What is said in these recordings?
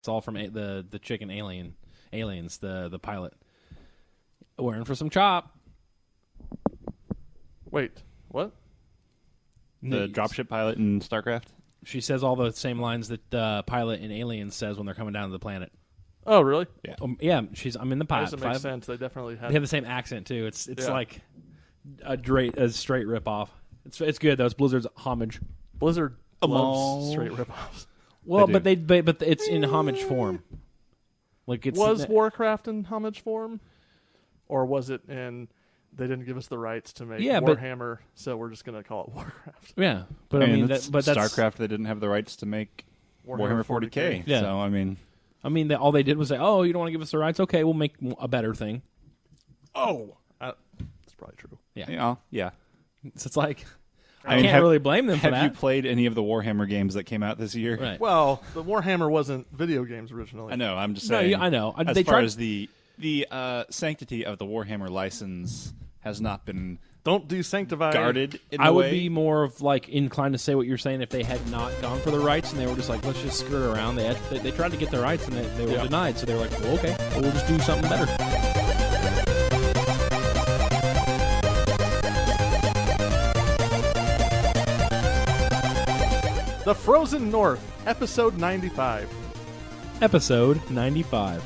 It's all from the chicken aliens, the pilot. We're in for some chop. Wait, what? The dropship pilot in StarCraft? She says all the same lines that the pilot in Aliens says when they're coming down to the planet. Oh, really? Yeah. Yeah, I'm in the pilot. Doesn't make sense. They definitely They have the same accent too. It's like a straight ripoff. It's good though. It's Blizzard's homage. Blizzard loves straight ripoffs. Well, but it's in homage form. Like was Warcraft in homage form, or was it in? They didn't give us the rights to make Warhammer, so we're just going to call it Warcraft. Yeah, but I mean, that's StarCraft. They didn't have the rights to make Warhammer 40K. Yeah. So I mean, all they did was say, "Oh, you don't want to give us the rights? Okay, we'll make a better thing." Oh, that's probably true. Yeah. Yeah. So it's like I can't really blame them for that. Have you played any of the Warhammer games that came out this year? Right. Well, the Warhammer wasn't video games originally. I know. I'm just saying. No, I know. As far as the sanctity of the Warhammer license has not been don't do sanctified guarded in I the would way. be more of like inclined to say what you're saying if they had not gone for the rights and they were just like, let's just skirt around. They tried to get their rights and they were denied, so they were like, well, okay, we'll just do something better. The Frozen North, episode 95. Episode 95.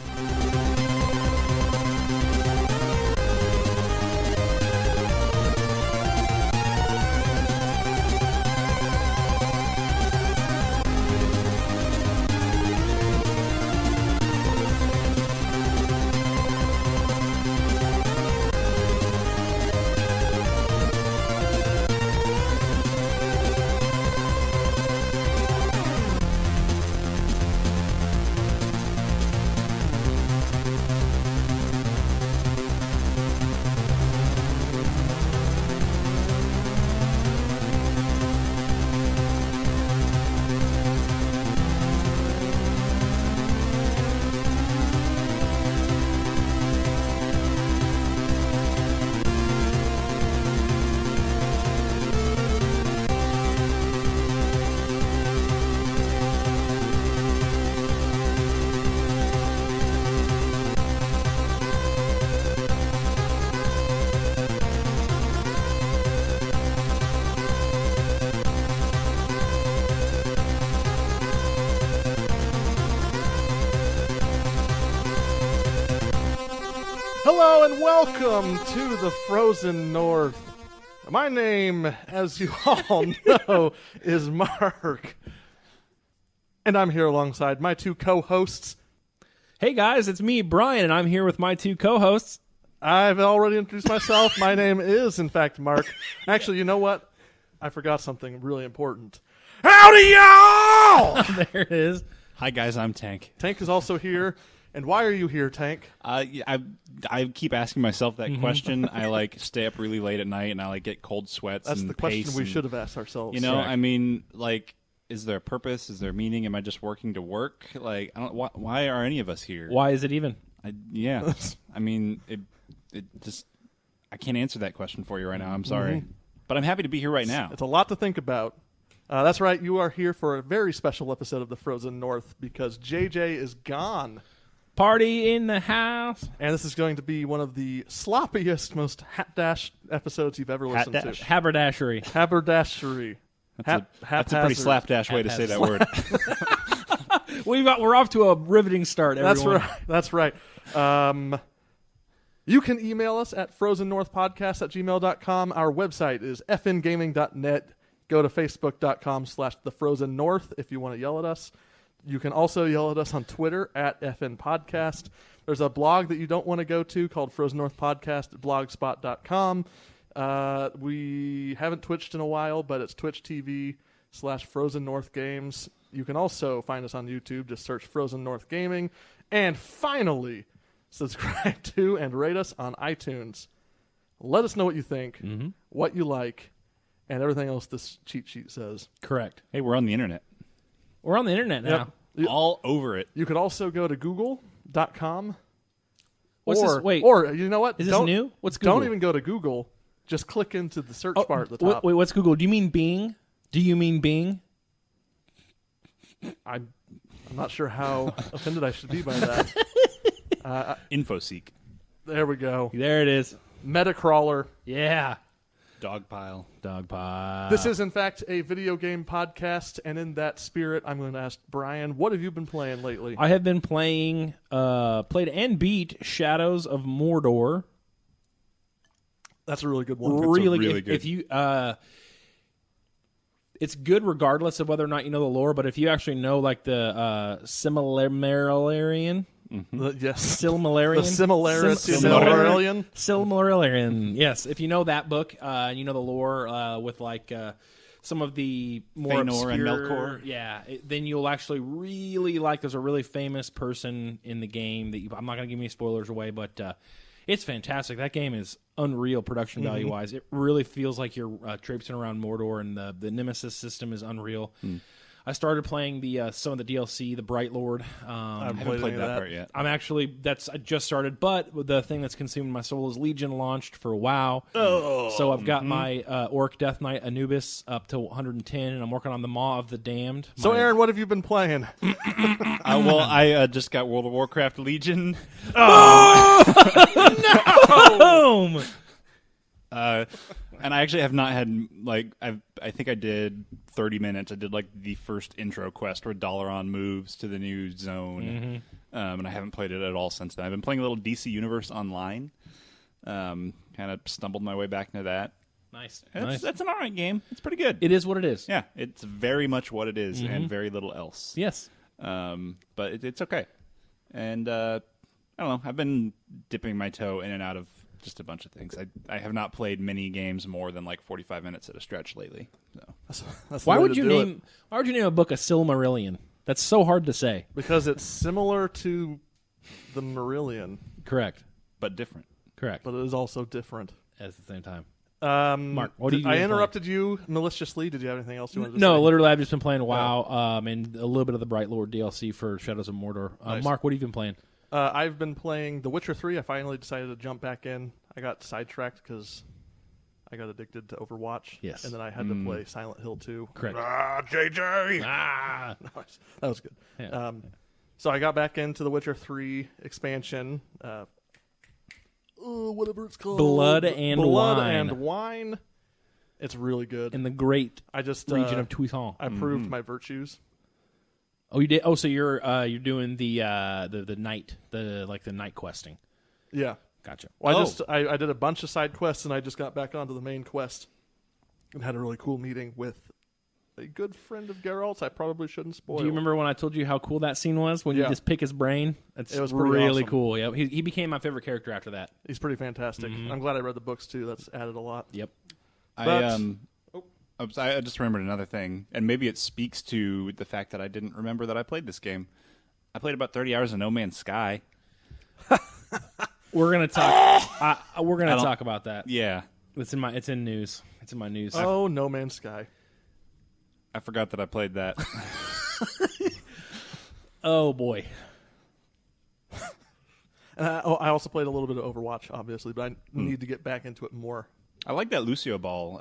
Hello and welcome to the Frozen North. My name, as you all know, is Marc. And I'm here alongside my two co-hosts. Hey guys, it's me, Brian, and I'm here with my two co-hosts. I've already introduced myself. My name is, in fact, Marc. Actually, you know what? I forgot something really important. Howdy, y'all! There it is. Hi guys, I'm Tank. Tank is also here. And why are you here, Tank? I keep asking myself that question. I stay up really late at night and I get cold sweats. That's and the question pace we and, should have asked ourselves. You know, I mean, is there a purpose? Is there meaning? Am I just working to work? I don't. Why are any of us here? Why is it even? I mean, it just. I can't answer that question for you right now. I'm sorry, but I'm happy to be here right now. It's a lot to think about. That's right. You are here for a very special episode of the Frozen North because JJ is gone. Party in the house. And this is going to be one of the sloppiest, most hat-dash episodes you've ever listened to. Haberdashery. Haberdashery. That's a pretty slapdash way to say that word. We're off to a riveting start, everyone. That's right. You can email us at frozennorthpodcast@gmail.com. Our website is fngaming.net. Go to facebook.com/thefrozennorth if you want to yell at us. You can also yell at us on Twitter at FNPodcast. There's a blog that you don't want to go to called Frozen North Podcast at blogspot.com. We haven't twitched in a while, but it's Twitch TV/Frozen North Games. You can also find us on YouTube. Just search Frozen North Gaming. And finally, subscribe to and rate us on iTunes. Let us know what you think, what you like, and everything else this cheat sheet says. Correct. Hey, we're on the internet. We're on the internet now. Yep. All over it. You could also go to google.com. What's this? Wait. Or, you know what? Is this new? What's Google? Don't even go to Google. Just click into the search bar at the top. Wait, what's Google? Do you mean Bing? Do you mean Bing? I'm I'm not sure how offended I should be by that. Infoseek. There we go. There it is. Metacrawler. Yeah. Dogpile. This is, in fact, a video game podcast, and in that spirit, I'm going to ask Brian, what have you been playing lately? I have been played and beat Shadows of Mordor. That's a really good one. Really good. If you, it's good regardless of whether or not you know the lore, but if you actually know like the Silmarillion. Yes. Silmarillion. Silmarillion. Silmarillion. Yes. If you know that book, and you know the lore with like some of the more Fëanor and obscure, then you'll actually really like. There's a really famous person in the game that I'm not going to give any spoilers away, but it's fantastic. That game is unreal production value wise. It really feels like you're traipsing around Mordor, and the Nemesis system is unreal. I started playing some of the DLC, the Bright Lord. I haven't played that part yet. I just started, but the thing that's consuming my soul is Legion launched for WoW. So I've got my Orc Death Knight Anubis up to 110, and I'm working on the Maw of the Damned. So, Aaron, what have you been playing? I just got World of Warcraft Legion. No! And I actually have not had, I think I did 30 minutes. I did, the first intro quest where Dalaran moves to the new zone. And I haven't played it at all since then. I've been playing a little DC Universe Online. Kind of stumbled my way back into that. Nice. That's an alright game. It's pretty good. It is what it is. Yeah, it's very much what it is and very little else. Yes. But it's okay. And, I don't know. I've been dipping my toe in and out of just a bunch of things. I have not played many games more than 45 minutes at a stretch lately. So. That's Why would you name a book a Silmarillion? That's so hard to say. Because it's similar to the Marillion. Correct. But different. But it is also different. At the same time. Marc, what do you I interrupted you maliciously. Did you have anything else you wanted to say? No, literally, I've just been playing WoW and a little bit of the Bright Lord DLC for Shadows of Mordor. Nice. Marc, what have you been playing? I've been playing The Witcher 3. I finally decided to jump back in. I got sidetracked because I got addicted to Overwatch. Yes. And then I had to play Silent Hill 2. Correct. JJ! Nice. That was good. Yeah. So I got back into The Witcher 3 expansion. Whatever it's called. Blood and Wine. It's really good. In the great region of Tucson. I proved my virtues. Oh, you did. Oh, so you're doing the night, the night questing. Yeah, gotcha. Well, I did a bunch of side quests, and I just got back onto the main quest, and had a really cool meeting with a good friend of Geralt's. I probably shouldn't spoil. Do you remember when I told you how cool that scene was when you just pick his brain? It was really awesome. cool. Yeah, he became my favorite character after that. He's pretty fantastic. I'm glad I read the books too. That's added a lot. Yep. I just remembered another thing, and maybe it speaks to the fact that I didn't remember that I played this game. I played about 30 hours of No Man's Sky. We're gonna talk. We're gonna talk about that. Yeah, It's in news. It's in my news. Oh, No Man's Sky. I forgot that I played that. Oh boy. And I also played a little bit of Overwatch, obviously, but I need to get back into it more. I like that Lucio Ball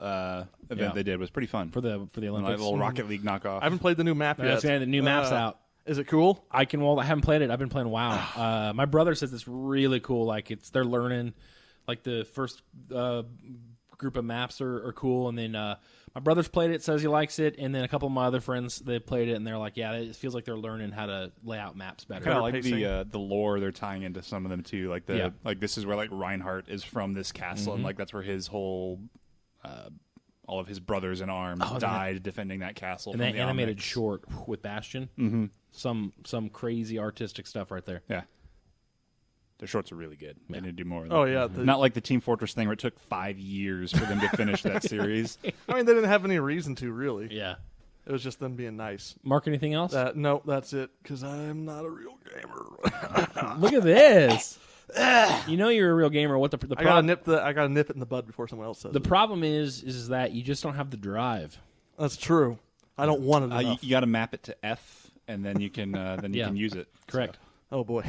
event they did. It was pretty fun for the Olympics. Like a little Rocket League knockoff. I haven't played the new map yet. The new map's out. Is it cool? I haven't played it. I've been playing WoW. My brother says it's really cool. They're learning, the first group of maps are cool, and then my brother's played it, says he likes it, and then a couple of my other friends they played it, and they're like, yeah, it feels like they're learning how to lay out maps better. Kind of like the lore they're tying into some of them too. Like this is where Reinhardt is from this castle, and that's where his whole all of his brothers in arms died defending that castle. And from that animated Omnics. short with Bastion, some crazy artistic stuff right there. Yeah. Their shorts are really good. They need to do more of that. Oh, yeah. Not like the Team Fortress thing where it took 5 years for them to finish that series. I mean, they didn't have any reason to, really. Yeah. It was just them being nice. Mark, anything else? No, that's it, because I'm not a real gamer. Look at this. You know you're a real gamer. What the I gotta nip it in the bud before someone else says the it. problem is that you just don't have the drive. That's true. I don't want it enough. You got to map it to F, and then you can you can use it. Correct. So. Oh, boy.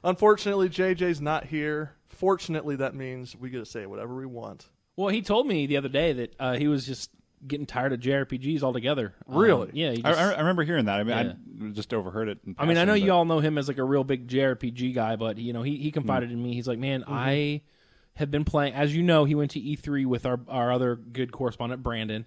Unfortunately, JJ's not here. Fortunately, that means we get to say whatever we want. Well, he told me the other day that he was just getting tired of JRPGs altogether. Really? Yeah. He I remember hearing that. I mean, I just overheard it. I mean, I know you all know him as like a real big JRPG guy, but he confided in me. He's like, man, I have been playing. As you know, he went to E3 with our other good correspondent, Brandon.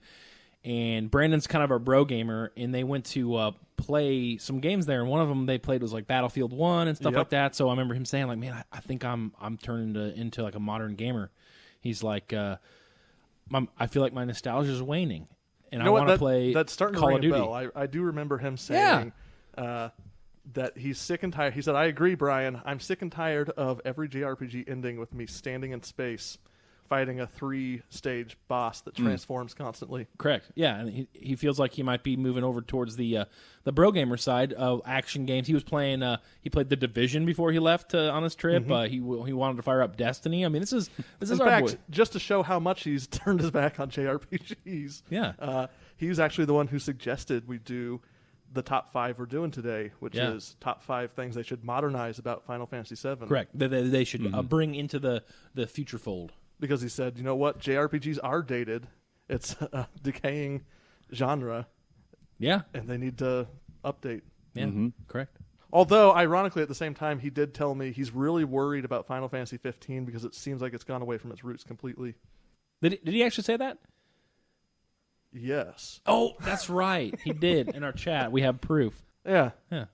And Brandon's kind of a bro gamer, and they went to play some games there. And one of them they played was like Battlefield 1 and stuff like that. So I remember him saying, like, man, I think I'm turning into like a modern gamer. He's like, I feel like my nostalgia is waning, and I want to play that's starting Call to of ring a Duty. bell. I do remember him saying that he's sick and tired. He said, I agree, Brian. I'm sick and tired of every JRPG ending with me standing in space fighting a 3-stage boss that transforms constantly. Correct. Yeah, and he feels like he might be moving over towards the bro gamer side of action games. He was playing. He played The Division before he left on his trip. He wanted to fire up Destiny. I mean, this is in our fact, boy. just to show how much he's turned his back on JRPGs. Yeah. He's actually the one who suggested we do the top 5 we're doing today, which is top 5 things they should modernize about Final Fantasy VII. Correct. They should bring into the future fold. Because he said, you know what, JRPGs are dated. It's a decaying genre. Yeah. And they need to update. Yeah. Correct. Although, ironically, at the same time, he did tell me he's really worried about Final Fantasy 15 because it seems like it's gone away from its roots completely. Did he actually say that? Yes. Oh, that's right. He did in our chat. We have proof. Yeah. Yeah.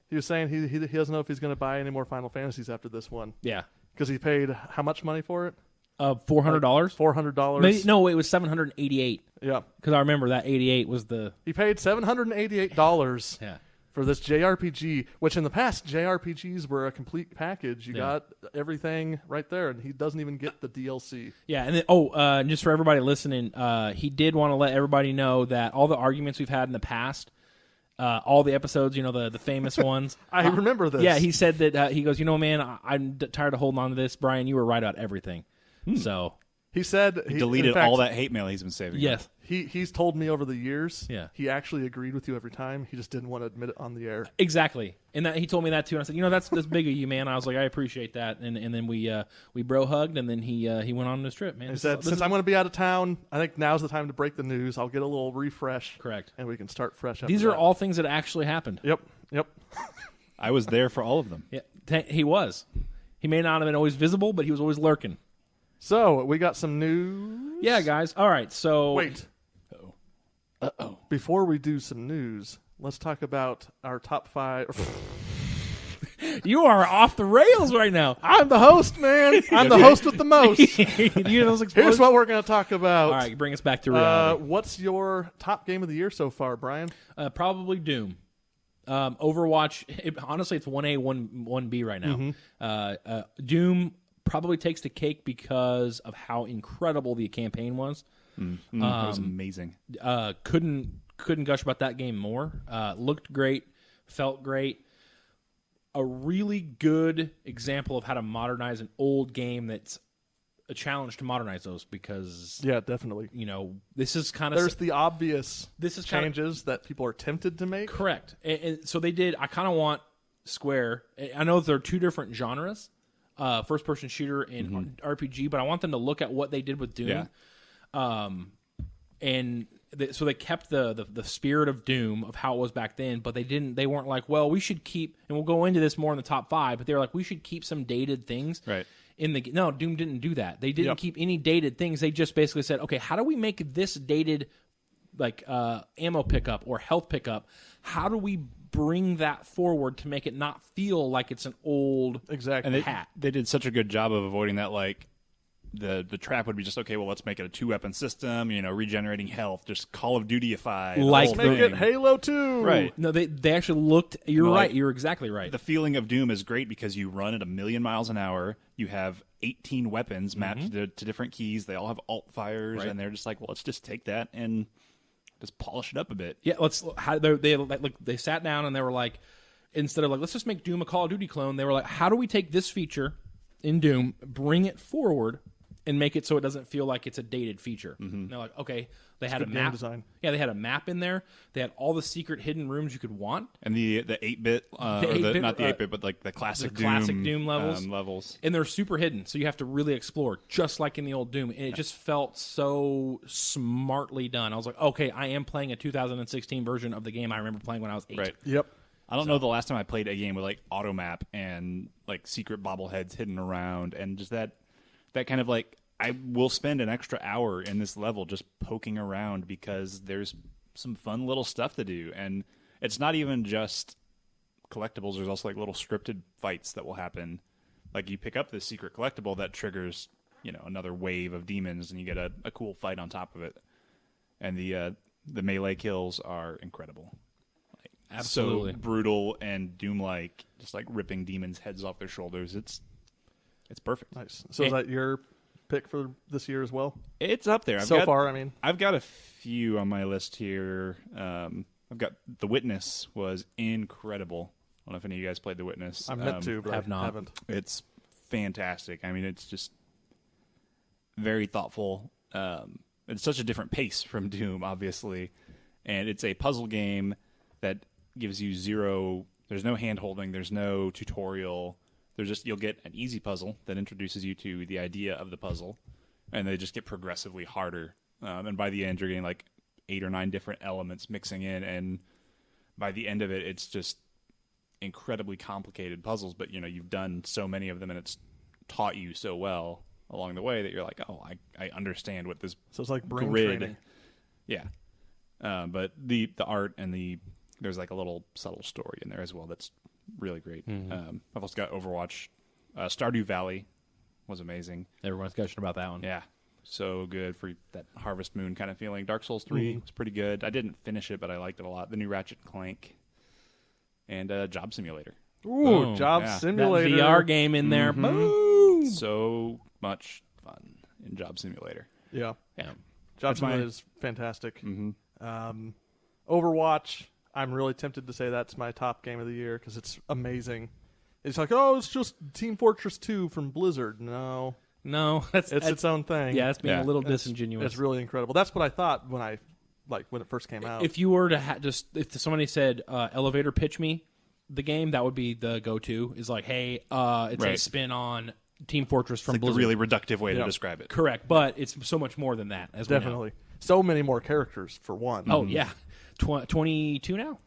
He was saying he doesn't know if he's going to buy any more Final Fantasies after this one. Yeah. Because he paid how much money for it? $400. $400. No, it was $788. Yeah. Because I remember that 88 was the. He paid $788 Yeah. for this JRPG, which in the past, JRPGs were a complete package. You got everything right there, and he doesn't even get the DLC. Yeah, and then, just for everybody listening, he did want to let everybody know that all the arguments we've had in the past, all the episodes, the famous ones. I remember this. Yeah, he said that, he goes, man, I'm tired of holding on to this. Brian, you were right about everything. So he said he deleted all that hate mail he's been saving. Yes. He's told me over the years. Yeah. He actually agreed with you every time. He just didn't want to admit it on the air. Exactly. And that he told me that too. And I said, that's big of you, man. I was like, I appreciate that. And then we bro hugged, and then he went on his trip, man. He said, since I'm going to be out of town, I think now's the time to break the news. I'll get a little refresh. Correct. And we can start fresh. These are all things that actually happened. Yep. I was there for all of them. Yeah, he was. He may not have been always visible, but he was always lurking. So we got some news. Yeah, guys. All right. So wait. Uh-oh. Before we do some news, let's talk about our top 5. You are off the rails right now. I'm the host, man. I'm the host with the most. Here's what we're going to talk about. All right, bring us back to reality. What's your top game of the year so far, Brian? Probably Doom. Overwatch, honestly, it's 1A, 1B right now. Doom probably takes the cake because of how incredible the campaign was. It was amazing. Couldn't gush about that game more. Looked great, felt great. A really good example of how to modernize an old game that's a challenge to modernize those because definitely. This is kind of there's the obvious changes kinda, that people are tempted to make. Correct. And so they did. I kind of want Square. I know there are two different genres. First-person shooter and RPG, but I want them to look at what they did with Doom. Yeah. So they kept the spirit of Doom of how it was back then, but they weren't like, well, we should keep, and we'll go into this more in the top 5, but they were like, we should keep some dated things. Right. No, Doom didn't do that. They didn't keep any dated things. They just basically said, okay, how do we make this dated, like ammo pickup or health pickup? How do we bring that forward to make it not feel like it's an old hat? They did such a good job of avoiding that, like, the trap would be just, okay, well, let's make it a 2-weapon system, regenerating health, just Call of Duty-ify. Let's make it Halo 2. Right. No, they actually looked, you're right, you're exactly right. The feeling of Doom is great because you run at 1,000,000 miles an hour, you have 18 weapons mapped to different keys, they all have alt fires, and they're just like, well, let's just take that and just polish it up a bit. Yeah, they sat down and they were like, instead of like, let's just make Doom a Call of Duty clone, they were like, how do we take this feature in Doom, bring it forward, and make it so it doesn't feel like it's a dated feature. And they're like, okay, they had a good map. game design. Yeah, they had a map in there. They had all the secret hidden rooms you could want. And the 8-bit, not the 8-bit, but like the classic Doom levels. levels. And they're super hidden, so you have to really explore, just like in the old Doom. And it just felt so smartly done. I was like, okay, I am playing a 2016 version of the game I remember playing when I was 8. Right. Yep. I don't know the last time I played a game with like auto map and like secret bobbleheads hidden around, and just that kind of like, I will spend an extra hour in this level just poking around because there's some fun little stuff to do. And it's not even just collectibles. There's also like little scripted fights that will happen. Like you pick up this secret collectible that triggers, another wave of demons, and you get a cool fight on top of it. And the melee kills are incredible. Like, Absolutely. So brutal and Doom-like, just like ripping demons' heads off their shoulders. It's perfect. Nice. So is that your pick for this year as well? It's up there. I've got a few on my list here. I've got The Witness was incredible. I don't know if any of you guys played The Witness. I meant to, but have not. Haven't. It's fantastic. I mean, it's just very thoughtful. It's such a different pace from Doom, obviously, and it's a puzzle game that gives you zero. There's no hand-holding. There's no tutorial. There's just, you'll get an easy puzzle that introduces you to the idea of the puzzle, and they just get progressively harder. And by the end, you're getting like 8 or 9 different elements mixing in, and by the end of it, it's just incredibly complicated puzzles. But you've done so many of them, and it's taught you so well along the way that you're like, oh, I understand what this. So it's like brain grid. training. Yeah, but the art and there's like a little subtle story in there as well that's really great. I've also got Overwatch. Stardew Valley was amazing. Everyone's gushing about that one. Yeah, so good for that Harvest Moon kind of feeling. Dark Souls 3 was pretty good. I didn't finish it, but I liked it a lot. The new Ratchet and Clank. And Job Simulator. Ooh, Job That Simulator. VR game in there. Boom! So much fun in Job Simulator. Yeah. Yeah. Job Simulator is fantastic. Overwatch, I'm really tempted to say that's my top game of the year because it's amazing. It's like, oh, it's just Team Fortress 2 from Blizzard. No, it's its own thing. Yeah, it's being a little It's disingenuous. really incredible. That's what I thought when it first came out. If you were to if somebody said elevator pitch me the game, that would be the go-to. Is like, hey, it's a spin on Team Fortress from It's like Blizzard. the really reductive way to describe it. Correct, but it's so much more than that. As Definitely. So many more characters for one. Oh yeah, 22 now.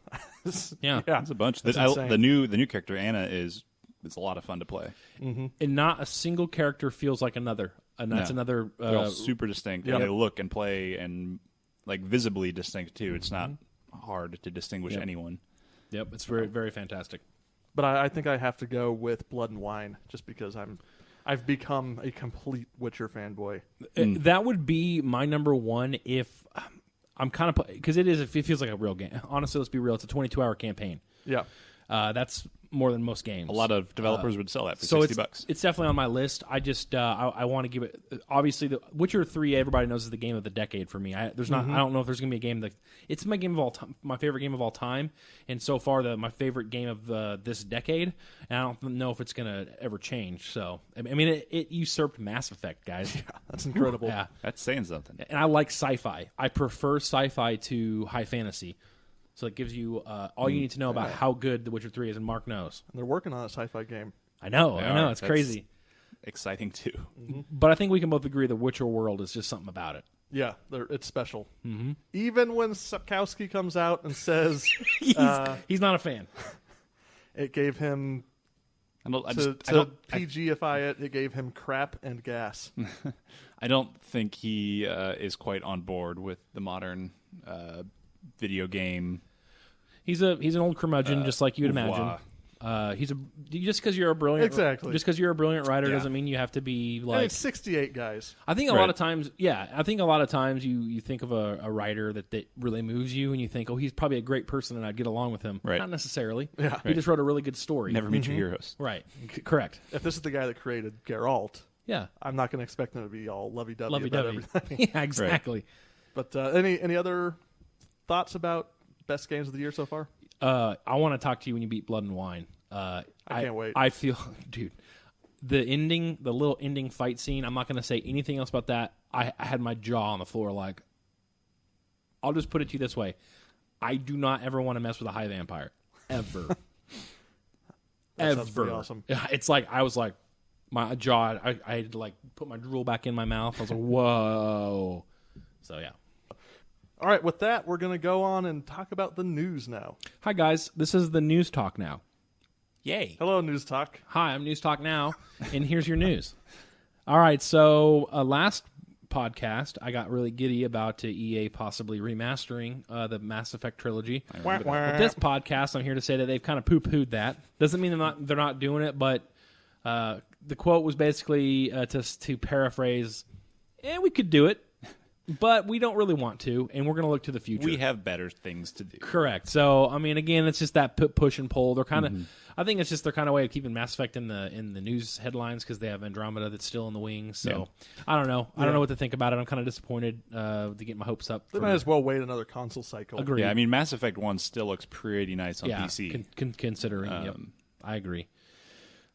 Yeah. It's a bunch. That's The insane. new character Anna is a lot of fun to play. And not a single character feels like another. And that's another. They're all super distinct. Yep. And they look and play and like visibly distinct too. It's not hard to distinguish anyone. Yep, it's very very fantastic. But I think I have to go with Blood and Wine just because I've become a complete Witcher fanboy. That would be my number one if I'm kind of because it feels like a real game. Honestly, let's be real. It's a 22-hour campaign. Yeah. That's more than most games. A lot of developers would sell that for so $60. It's definitely on my list. I just I want to give it. Obviously, the Witcher 3 everybody knows is the game of the decade for me. I don't know if there's gonna be a game that it's my game of all time, my favorite game of all time, and so far my favorite game of this decade. And I don't know if it's gonna ever change. So I mean, it usurped Mass Effect, guys. Yeah, that's incredible. Yeah, That's saying something. and I like sci-fi. I prefer sci-fi to high fantasy. So it gives you all you need to know about how good The Witcher 3 is, and Mark knows. And they're working on a sci-fi game. I know, it's That's crazy. Exciting too. But I think we can both agree the Witcher world is just something about it. Yeah, it's special. Mm-hmm. Even when Sapkowski comes out and says He's not a fan. it gave him I don't PGify it gave him crap and gas. I don't think he is quite on board with the modern video game. He's an old curmudgeon, just like you would imagine. Just because you're a brilliant writer doesn't mean you have to be like. And it's 68 guys. I think a lot of times, you think of a writer that really moves you, and you think, oh, he's probably a great person, and I'd get along with him. Right. Not necessarily. Yeah. He just wrote a really good story. Never meet your heroes. Right. Correct. If this is the guy that created Geralt, Yeah. I'm not going to expect him to be all lovey-dovey about Lovey-dovey. everything. Yeah, exactly. But any other thoughts about best games of the year so far? I want to talk to you when you beat Blood and Wine. I can't wait. I feel, dude, the ending, the little ending fight scene, I'm not going to say anything else about that. I had my jaw on the floor. Like, I'll just put it to you this way. I do not ever want to mess with a high vampire. Ever. Ever. Awesome. It's like, I was like, my jaw, I had to like put my drool back in my mouth. I was like, whoa. So, yeah. All right, with that, we're going to go on and talk about the news now. Hi, guys. This is the News Talk Now. Yay. Hello, News Talk. Hi, I'm News Talk Now, and here's your news. All right, so last podcast, I got really giddy about EA possibly remastering the Mass Effect trilogy. Wah, wah. With this podcast, I'm here to say that they've kind of poo-pooed that. Doesn't mean they're not doing it, but the quote was basically to paraphrase, we could do it, but we don't really want to, and we're going to look to the future. We have better things to do. Correct. So, I mean, again, it's just that push and pull. They're kind of, I think it's just their kind of way of keeping Mass Effect in the news headlines because they have Andromeda that's still in the wings. So, I don't know. I don't know what to think about it. I'm kind of disappointed to get my hopes up. They might as well wait another console cycle. Agreed. Yeah, I mean, Mass Effect 1 still looks pretty nice on PC. Considering, yep. I agree.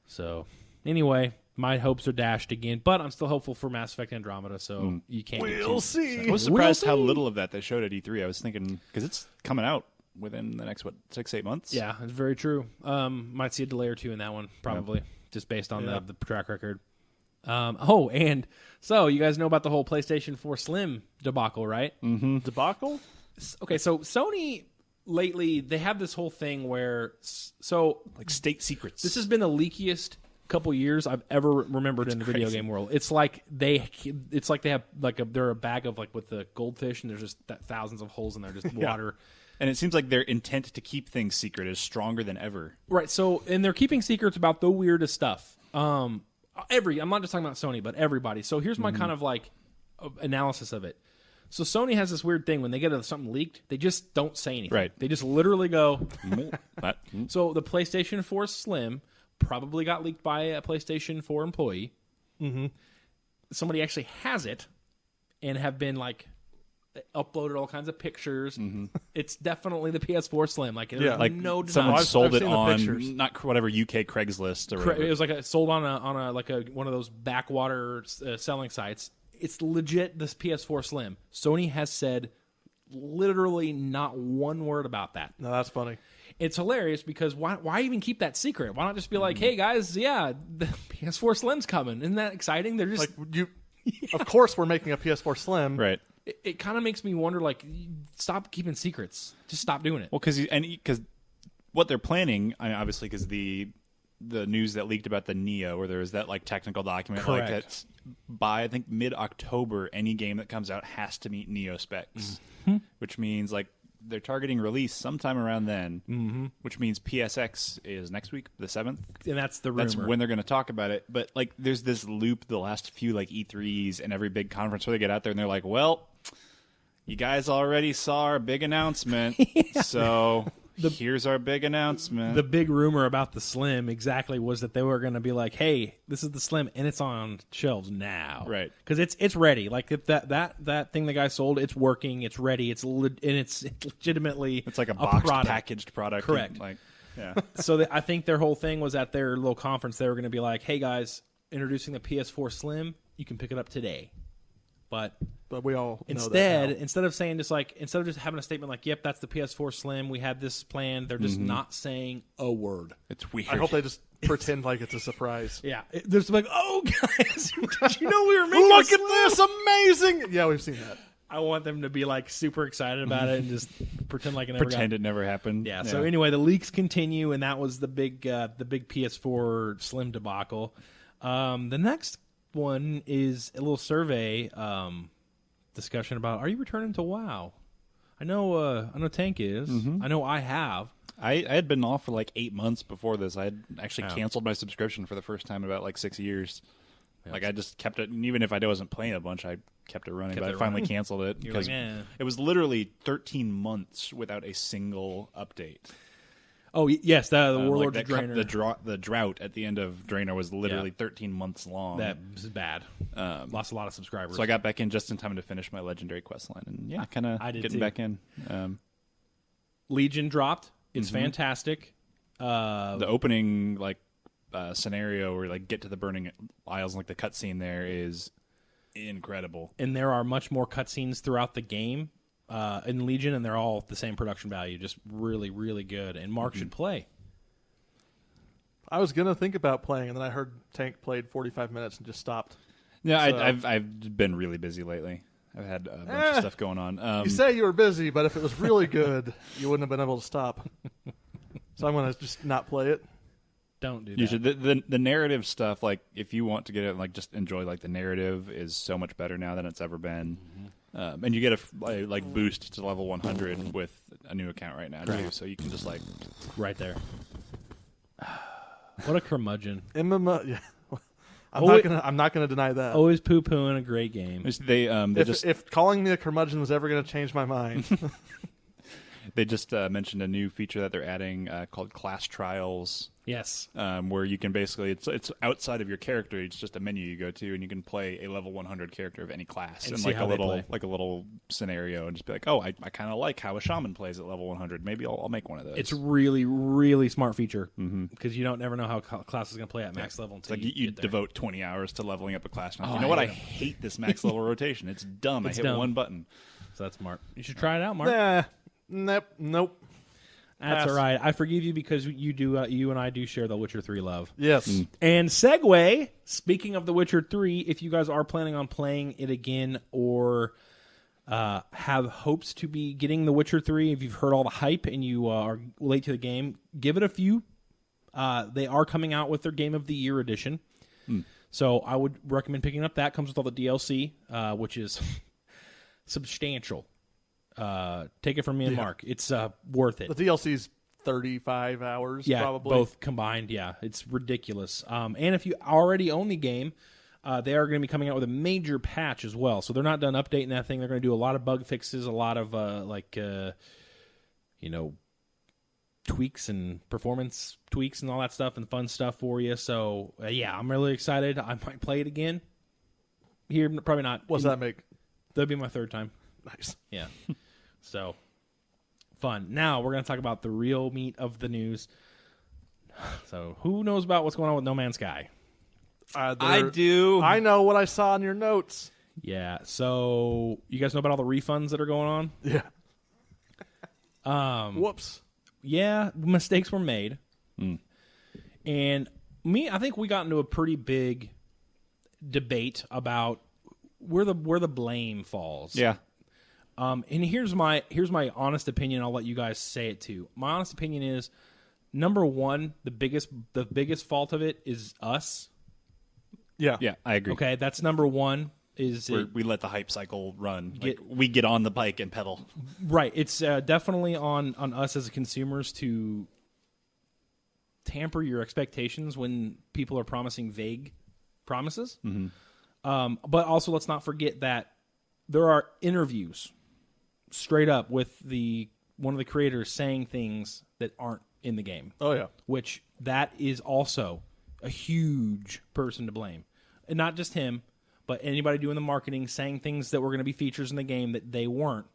So, anyway, my hopes are dashed again, but I'm still hopeful for Mass Effect Andromeda, so you can't get We'll see. I was surprised how little of that they showed at E3. I was thinking, because it's coming out within the next, 6-8 months? Yeah, it's very true. Might see a delay or two in that one, probably, just based on the track record. And so you guys know about the whole PlayStation 4 Slim debacle, right? Mm-hmm. Debacle? Okay, so Sony lately, they have this whole thing where, so Like state secrets. this has been the leakiest couple years I've ever remembered in the video game world. It's like they have they're a bag of like with the goldfish, and there's just thousands of holes in there, just water. And it seems like their intent to keep things secret is stronger than ever. Right. So, and they're keeping secrets about the weirdest stuff. I'm not just talking about Sony, but everybody. So here's my kind of like analysis of it. So Sony has this weird thing when they get something leaked, they just don't say anything. Right. They just literally go. That- So the PlayStation 4 Slim probably got leaked by a PlayStation 4 employee. Mm-hmm. Somebody actually has it and have been like uploaded all kinds of pictures. Mm-hmm. It's definitely the PS4 Slim. Like, like no denying. someone sold I've it seen the on pictures. not whatever UK Craigslist or whatever. It was like sold on one of those backwater selling sites. It's legit this PS4 Slim. Sony has said literally not one word about that. No, that's funny. It's hilarious because why even keep that secret? Why not just be like, hey guys, yeah, the PS4 Slim's coming. Isn't that exciting? They're just Like you, of course, we're making a PS4 Slim. Right. It kind of makes me wonder, like, stop keeping secrets. Just stop doing it. Well, because what they're planning, I mean, obviously, because the news that leaked about the Neo, where there was that like technical document, Correct. like that's by I think mid-October, any game that comes out has to meet Neo specs, which means like they're targeting release sometime around then, which means PSX is next week, the 7th. And that's the rumor. That's when they're going to talk about it. But like, there's this loop the last few like E3s and every big conference where they get out there and they're like, well, you guys already saw our big announcement, so here's our big announcement. The big rumor about the Slim exactly was that they were going to be like, "Hey, this is the Slim, and it's on shelves now." Right. Because it's ready. Like if that thing the guy sold, it's working, it's ready, it's legitimately It's like a boxed, product. packaged product. Correct. Like, yeah. So I think their whole thing was at their little conference. They were going to be like, "Hey guys, introducing the PS4 Slim. You can pick it up today." But we all know instead that now. instead of just having a statement like, "Yep, that's the PS4 Slim. We had this plan," they're just not saying a word. It's weird. I hope they just pretend like it's a surprise. Yeah, there's like, "Oh guys, did you know we were making Look a at Slim?" this, amazing! Yeah, we've seen that. I want them to be like super excited about it and just pretend like it never Pretend it never happened. Yeah. So anyway, the leaks continue, and that was the big PS4 Slim debacle. The next one is a little survey discussion about, are you returning to WoW? I know Tank is. I know I have. I had been off for like 8 months before this. I had actually canceled my subscription for the first time in about like 6 years. Yeah. Like I just kept it, and even if I wasn't playing a bunch, I kept it running. But I finally canceled it because it was literally 13 months without a single update. Oh yes, the Warlord like Draenor. The drought at the end of Draenor was literally 13 months long. That was bad. Lost a lot of subscribers. So I got back in just in time to finish my legendary quest line, and kind of getting back in. Legion dropped. It's fantastic. The opening scenario where like get to the burning isles, and like the cutscene there is incredible. And there are much more cutscenes throughout the game in Legion, and they're all the same production value, just really, really good. And Mark should play. I was gonna think about playing, and then I heard Tank played 45 minutes and just stopped. Yeah, So- I've been really busy lately. I've had a bunch of stuff going on. You say you were busy, but if it was really good, you wouldn't have been able to stop. So I'm gonna just not play it. Don't do that. You should. The narrative stuff, like if you want to get it, like just enjoy. Like the narrative is so much better now than it's ever been, and you get a like boost to level 100 with a new account right now too. So you can just like Right there. What a curmudgeon. MMO, yeah. Always- I'm not gonna deny that. Always poo-pooing a great game. they If calling me a curmudgeon was ever gonna change my mind, they just mentioned a new feature that they're adding called Class Trials. Yes. Where you can basically it's outside of your character. It's just a menu you go to, and you can play a level 100 character of any class, And and see like how a they little play. like a little scenario, and just be like, oh, I kind of like how a shaman plays at level 100. Maybe I'll make one of those. It's a really, really smart feature because you don't never know how class is going to play at max level It's until like you get there. devote 20 hours to leveling up a class. And Oh, you know what? I I hate this max level rotation. It's dumb. It's I hit dumb. one button. So that's smart. You should try it out, Mark. nope. That's Pass. all right. I forgive you because you do. You and I do share the Witcher 3 love. Yes. And segue, speaking of The Witcher 3, if you guys are planning on playing it again or have hopes to be getting The Witcher 3, if you've heard all the hype and you are late to the game, give it a few. They are coming out with their Game of the Year edition. So I would recommend picking up that. Comes with all the DLC, which is substantial. Take it from me and Mark. It's worth it. The DLC's 35 hours, Yeah, probably. both combined. Yeah, it's ridiculous. And if you already own the game, they are going to be coming out with a major patch as well. So they're not done updating that thing. They're going to do a lot of bug fixes, a lot of tweaks and performance tweaks and all that stuff and fun stuff for you. So yeah, I'm really excited. I might play it again. Here, probably not. What's that make? That'll be my third time. Nice. Yeah. So, fun. Now, we're going to talk about the real meat of the news. So, who knows about what's going on with No Man's Sky? I do. I know what I saw in your notes. Yeah. So, you guys know about all the refunds that are going Yeah. on? Whoops. Yeah, mistakes were made. And I think we got into a pretty big debate about where the blame falls. Yeah. And here's my honest opinion. I'll let you guys say it too. My honest opinion is, number one, the biggest fault of it is us. Yeah. Yeah, I agree. Okay, that's number one. We let the hype cycle run. We get on the bike and pedal. Right. It's definitely on us as consumers to tamper your expectations when people are promising vague promises. But also, let's not forget that there are interviews straight up with one of the creators saying things that aren't in the game. Oh, yeah. Which that is also a huge person to blame. And not just him, but anybody doing the marketing, saying things that were going to be features in the game that they weren't.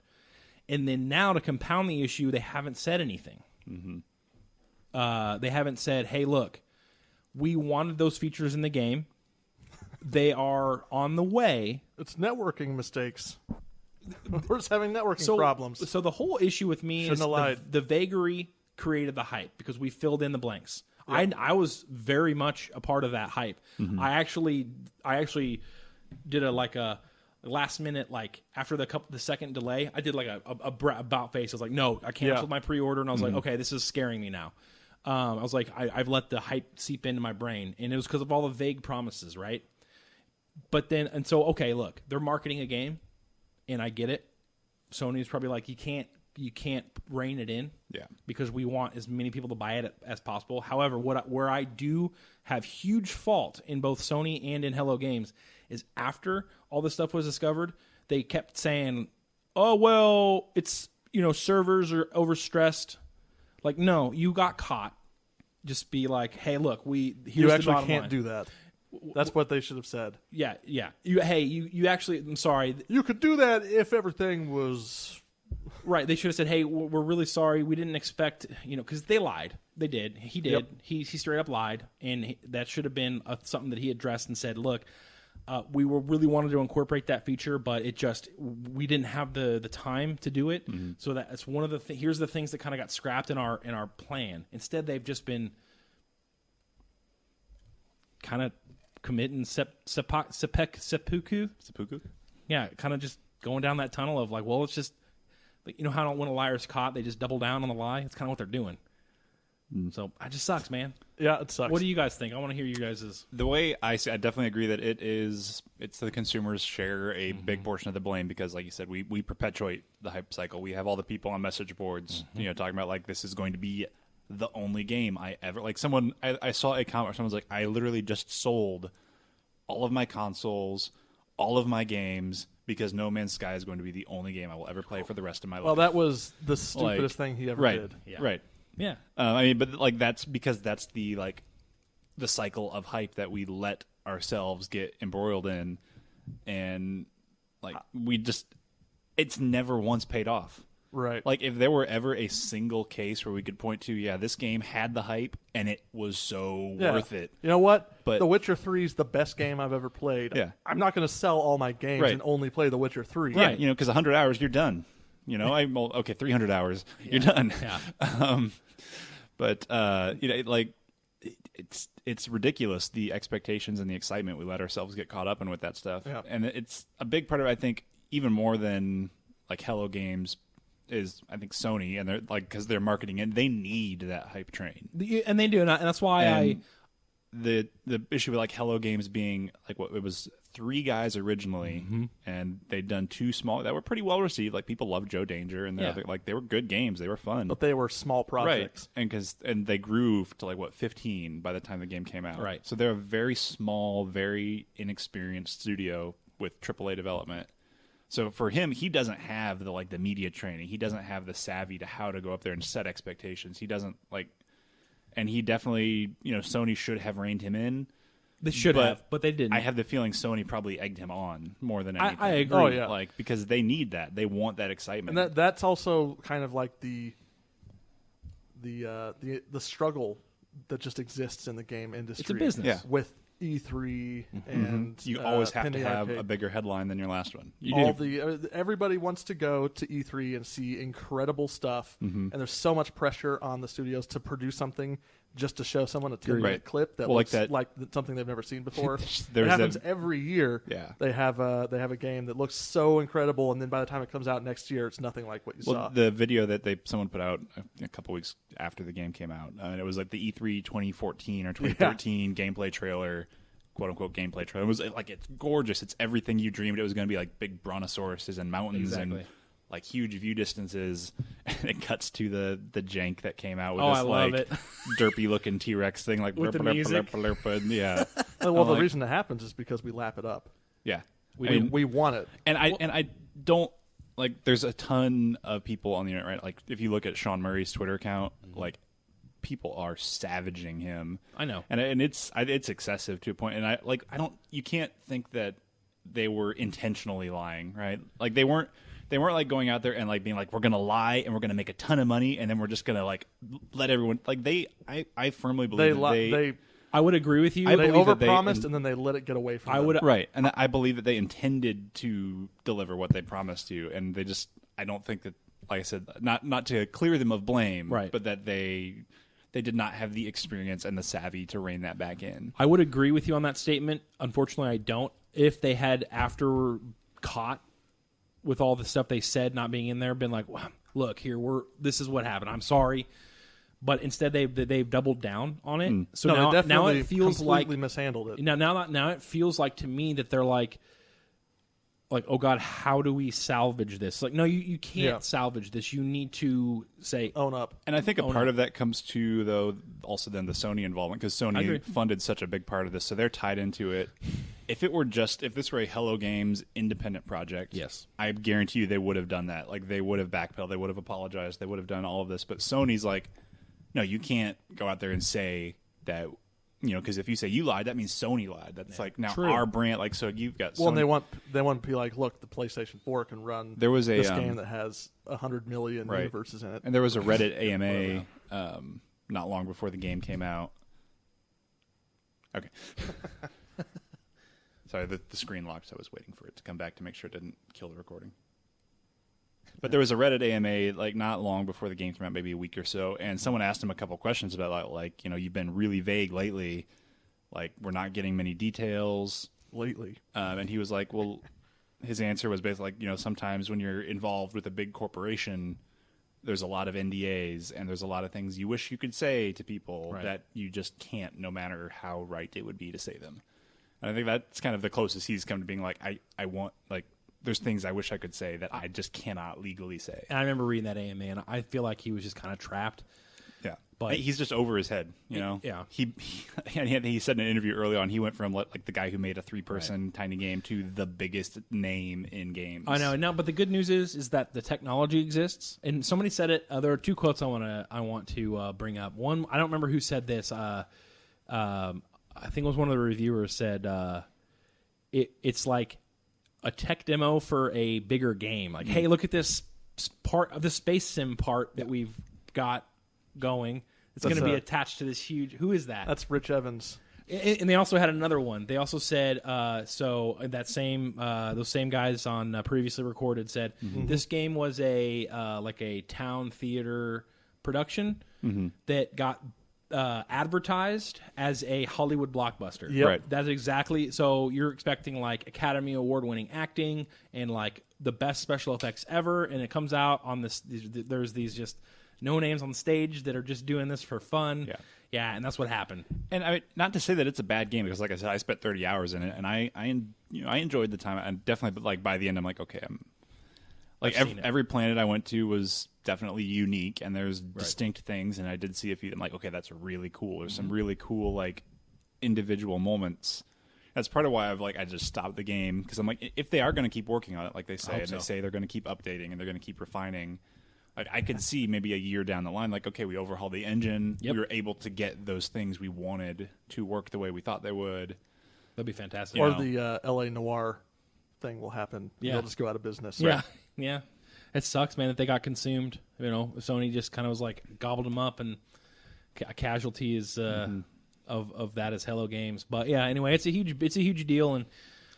And then now to compound the issue, they haven't said anything. They haven't said, hey, look, we wanted those features in the game. They are on the way. It's networking mistakes. We're just having networking problems. So the whole issue with me Shouldn't is have lied. the vagary created the hype because we filled in the blanks. I was very much a part of that hype. I actually did a last minute, like after the second delay, I did like a about face. I was like, no, I canceled my pre-order, and I was like, okay, this is scaring me now. I was like, I've let the hype seep into my brain, and it was because of all the vague promises, right? But then, and so, okay, look, they're marketing a game, and I get it. Sony's probably like, you can't rein it in, because we want as many people to buy it as possible. However, where I do have huge fault in both Sony and in Hello Games is after all this stuff was discovered, they kept saying, "Oh well, it's servers are overstressed." Like, no, you got caught. Just be like, "Hey, look, here's You the actually bottom can't line." do that. That's what they should have said. Yeah. You actually. I'm sorry. You could do that if everything was Right. They should have said, "Hey, we're really sorry. We didn't expect, because they lied. They did. He did. Yep. He straight up lied, and that should have been something that he addressed and said, look, we were really wanted to incorporate that feature, but we didn't have the time to do it. Mm-hmm. So that's one of the here's the things that kind of got scrapped in our plan. Instead, they've just been kind of committing seppuku. Yeah, kind of just going down that tunnel of like, well, it's just how when a liar's caught, they just double down on the lie. It's kind of what they're doing. So it just sucks, man. Yeah, it sucks. What do you guys think? I want to hear you guys'. The way I see, I definitely agree that it's the consumers share a big portion of the blame because, like you said, we perpetuate the hype cycle. We have all the people on message boards, talking about like this is going to be the only game I ever like. I saw a comment where someone's like, I literally just sold all of my consoles, all of my games because No Man's Sky is going to be the only game I will ever play for the rest of my life. Well, that was the stupidest thing he ever did. Yeah. Right. Yeah. But like that's because that's the cycle of hype that we let ourselves get embroiled in, and like it's never once paid off. Right. Like if there were ever a single case where we could point to, this game had the hype and it was so worth it. You know what? But The Witcher 3 is the best game I've ever played. Yeah. I'm not going to sell all my games and only play The Witcher 3. Right. Because 100 hours, you're done. 300 hours, you're done. Yeah. But it's ridiculous the expectations and the excitement we let ourselves get caught up in with that stuff. Yeah. And it's a big part of it, I think, even more than like Hello Games is I think Sony, and they're like because they're marketing it, they need that hype train, and they do, and that's why the issue with like Hello Games being like it was 3 guys originally, and they'd done 2 small that were pretty well received. Like people loved Joe Danger, and they were good games, they were fun, but they were small projects, right? And they grew to 15 by the time the game came out, right? So they're a very small, very inexperienced studio with AAA development. So for him, he doesn't have the media training. He doesn't have the savvy to how to go up there and set expectations. He doesn't and he definitely, Sony should have reined him in. They should have, but they didn't. I have the feeling Sony probably egged him on more than anything. I agree. Oh, yeah. Because they need that. They want that excitement. And that's also kind of like the struggle that just exists in the game industry. It's a business. Yeah. With E3 and you always have to Penny have Arcade. a bigger headline than your last one. Everybody wants to go to E3 and see incredible stuff, and there's so much pressure on the studios to produce something just to show someone a 10-minute clip that looks like something they've never seen before. It happens every year. Yeah. They have a game that looks so incredible, and then by the time it comes out next year, it's nothing like what you saw. The video that someone put out a couple weeks after the game came out, and it was like the E3 2014 or 2013 gameplay trailer, quote unquote gameplay trailer. It was it's gorgeous. It's everything you dreamed it was going to be, like big brontosauruses and mountains and like huge view distances. And it cuts to the jank that came out with this I love it. derpy looking T-Rex thing, like with the music. Yeah. Well, the reason it happens is because we lap it up. Yeah. We want it. And I don't like. There's a ton of people on the internet, right? Like if you look at Sean Murray's Twitter account, like people are savaging him. I know, and it's excessive to a point. And you can't think that they were intentionally lying, right? Like they weren't like going out there and like being like, we're gonna lie and we're gonna make a ton of money and then we're just gonna like let everyone like I firmly believe I would agree with you. They overpromised and then they let it get away from them. Right, and I believe that they intended to deliver what they promised to, and they just I don't think that, like I said, not to clear them of blame, right, but that they did not have the experience and the savvy to rein that back in. I would agree with you on that statement. Unfortunately, I don't. If they had, after caught with all the stuff they said not being in there, been like, well, look here, this is what happened. I'm sorry. But instead, they've doubled down on it. So now it feels like mishandled it. Now it feels like to me that they're like, oh God, how do we salvage this? Like, no, you can't salvage this. You need to say own up. And I think a part of that comes to though also then the Sony involvement, because Sony funded such a big part of this, so they're tied into it. If this were a Hello Games independent project, yes, I guarantee you they would have done that. Like they would have backpedaled, they would have apologized, they would have done all of this. But Sony's like, no, you can't go out there and say that because if you say you lied, that means Sony lied. That's like now True. our brand. Like, so you've got Well, Sony. and they want to be like, look, the PlayStation 4 can run There was a this game that has 100 million right. universes in it. And there was a Reddit AMA not long before the game came out. Okay. Sorry, the screen locked, so I was waiting for it to come back to make sure it didn't kill the recording. But there was a Reddit AMA like not long before the game came out, maybe a week or so, and someone asked him a couple questions about like you've been really vague lately, like we're not getting many details lately. And he was like, well, his answer was basically like sometimes when you're involved with a big corporation, there's a lot of NDAs and there's a lot of things you wish you could say to people that you just can't, no matter how right it would be to say them. And I think that's kind of the closest he's come to being like, I want, like, there's things I wish I could say that I just cannot legally say. And I remember reading that AMA, and I feel like he was just kind of trapped. Yeah. But he's just over his head, Yeah. He said in an interview early on, he went from like the guy who made a 3-person tiny game to the biggest name in games. I know. No, but the good news is that the technology exists, and somebody said it. There are two quotes I want to bring up. One, I don't remember who said this. I think it was one of the reviewers said it's like a tech demo for a bigger game. Like, hey, look at this part of the space sim part that we've got going. It's going to be attached to this huge. Who is that? That's Rich Evans. And they also had another one. They also said so that same those same guys on previously recorded said this game was a like a town theater production that got advertised as a Hollywood blockbuster. Yep. Right. That's exactly. So you're expecting like Academy Award winning acting and like the best special effects ever, and it comes out on this. There's these just no names on stage that are just doing this for fun. Yeah, and that's what happened. And I mean, not to say that it's a bad game, because like I said, I spent 30 hours in it, and I enjoyed the time. And definitely, like by the end, I'm like, okay, I'm like every planet I went to was definitely unique, and there's distinct things. And I did see a few. I'm like, okay, that's really cool. There's some really cool like individual moments. That's part of why I just stopped the game, because I'm like, if they are going to keep working on it, like they say, and they say they're going to keep updating and they're going to keep refining. Like I could see maybe a year down the line, like, okay, we overhauled the engine. Yep. We were able to get those things we wanted to work the way we thought they would. That'd be fantastic. Or the L.A. Noire thing will happen. Yeah. They'll just go out of business. Yeah, yeah. It sucks, man, that they got consumed. Sony just kind of was like gobbled them up, and a casualty is of that is Hello Games. But yeah, anyway, it's a huge deal, and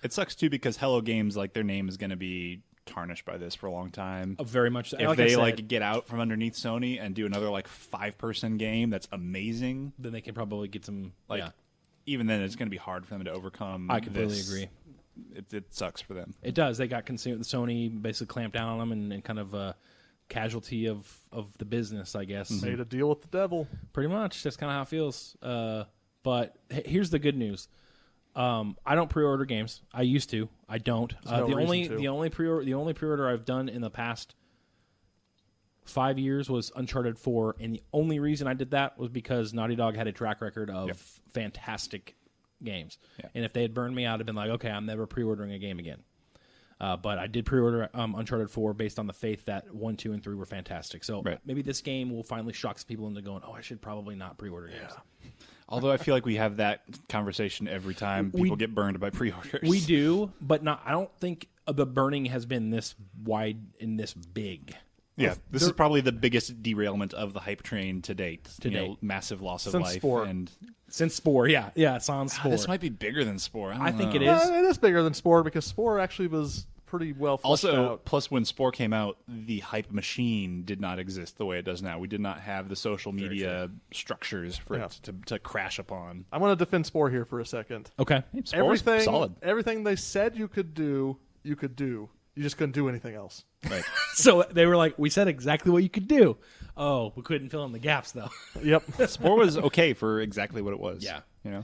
it sucks too because Hello Games, like their name is going to be tarnished by this for a long time. Very much so. If they get out from underneath Sony and do another like 5-person game that's amazing, then they can probably get some even then it's going to be hard for them to overcome. I completely agree. It sucks for them. It does. They got consumed. Sony basically clamped down on them and kind of a casualty of the business, I guess. Made a deal with the devil. Pretty much. That's kind of how it feels. But here's the good news. I don't pre-order games. I used to. I don't. The only pre-order I've done in the past 5 years was Uncharted 4, and the only reason I did that was because Naughty Dog had a track record of fantastic games. Yeah. And if they had burned me out, I'd have been like, okay, I'm never pre-ordering a game again. But I did pre-order Uncharted 4 based on the faith that 1, 2, and 3 were fantastic. So maybe this game will finally shock some people into going, oh, I should probably not pre-order games. Although I feel like we have that conversation every time people get burned by pre-orders. We do, but I don't think the burning has been this wide and this big. Yeah, this is probably the biggest derailment of the hype train to date. Massive loss of life. Since Spore, yeah, it's on Spore. This might be bigger than Spore. I think it is. It is bigger than Spore because Spore actually was pretty well fleshed out. Plus when Spore came out, the hype machine did not exist the way it does now. We did not have the social media structures for it to crash upon. I want to defend Spore here for a second. Okay. Spore's solid. Everything they said you could do, you could do. You just couldn't do anything else. Right. So they were like, we said exactly what you could do. Oh, we couldn't fill in the gaps, though. Yep. Spore was okay for exactly what it was. Yeah. Yeah.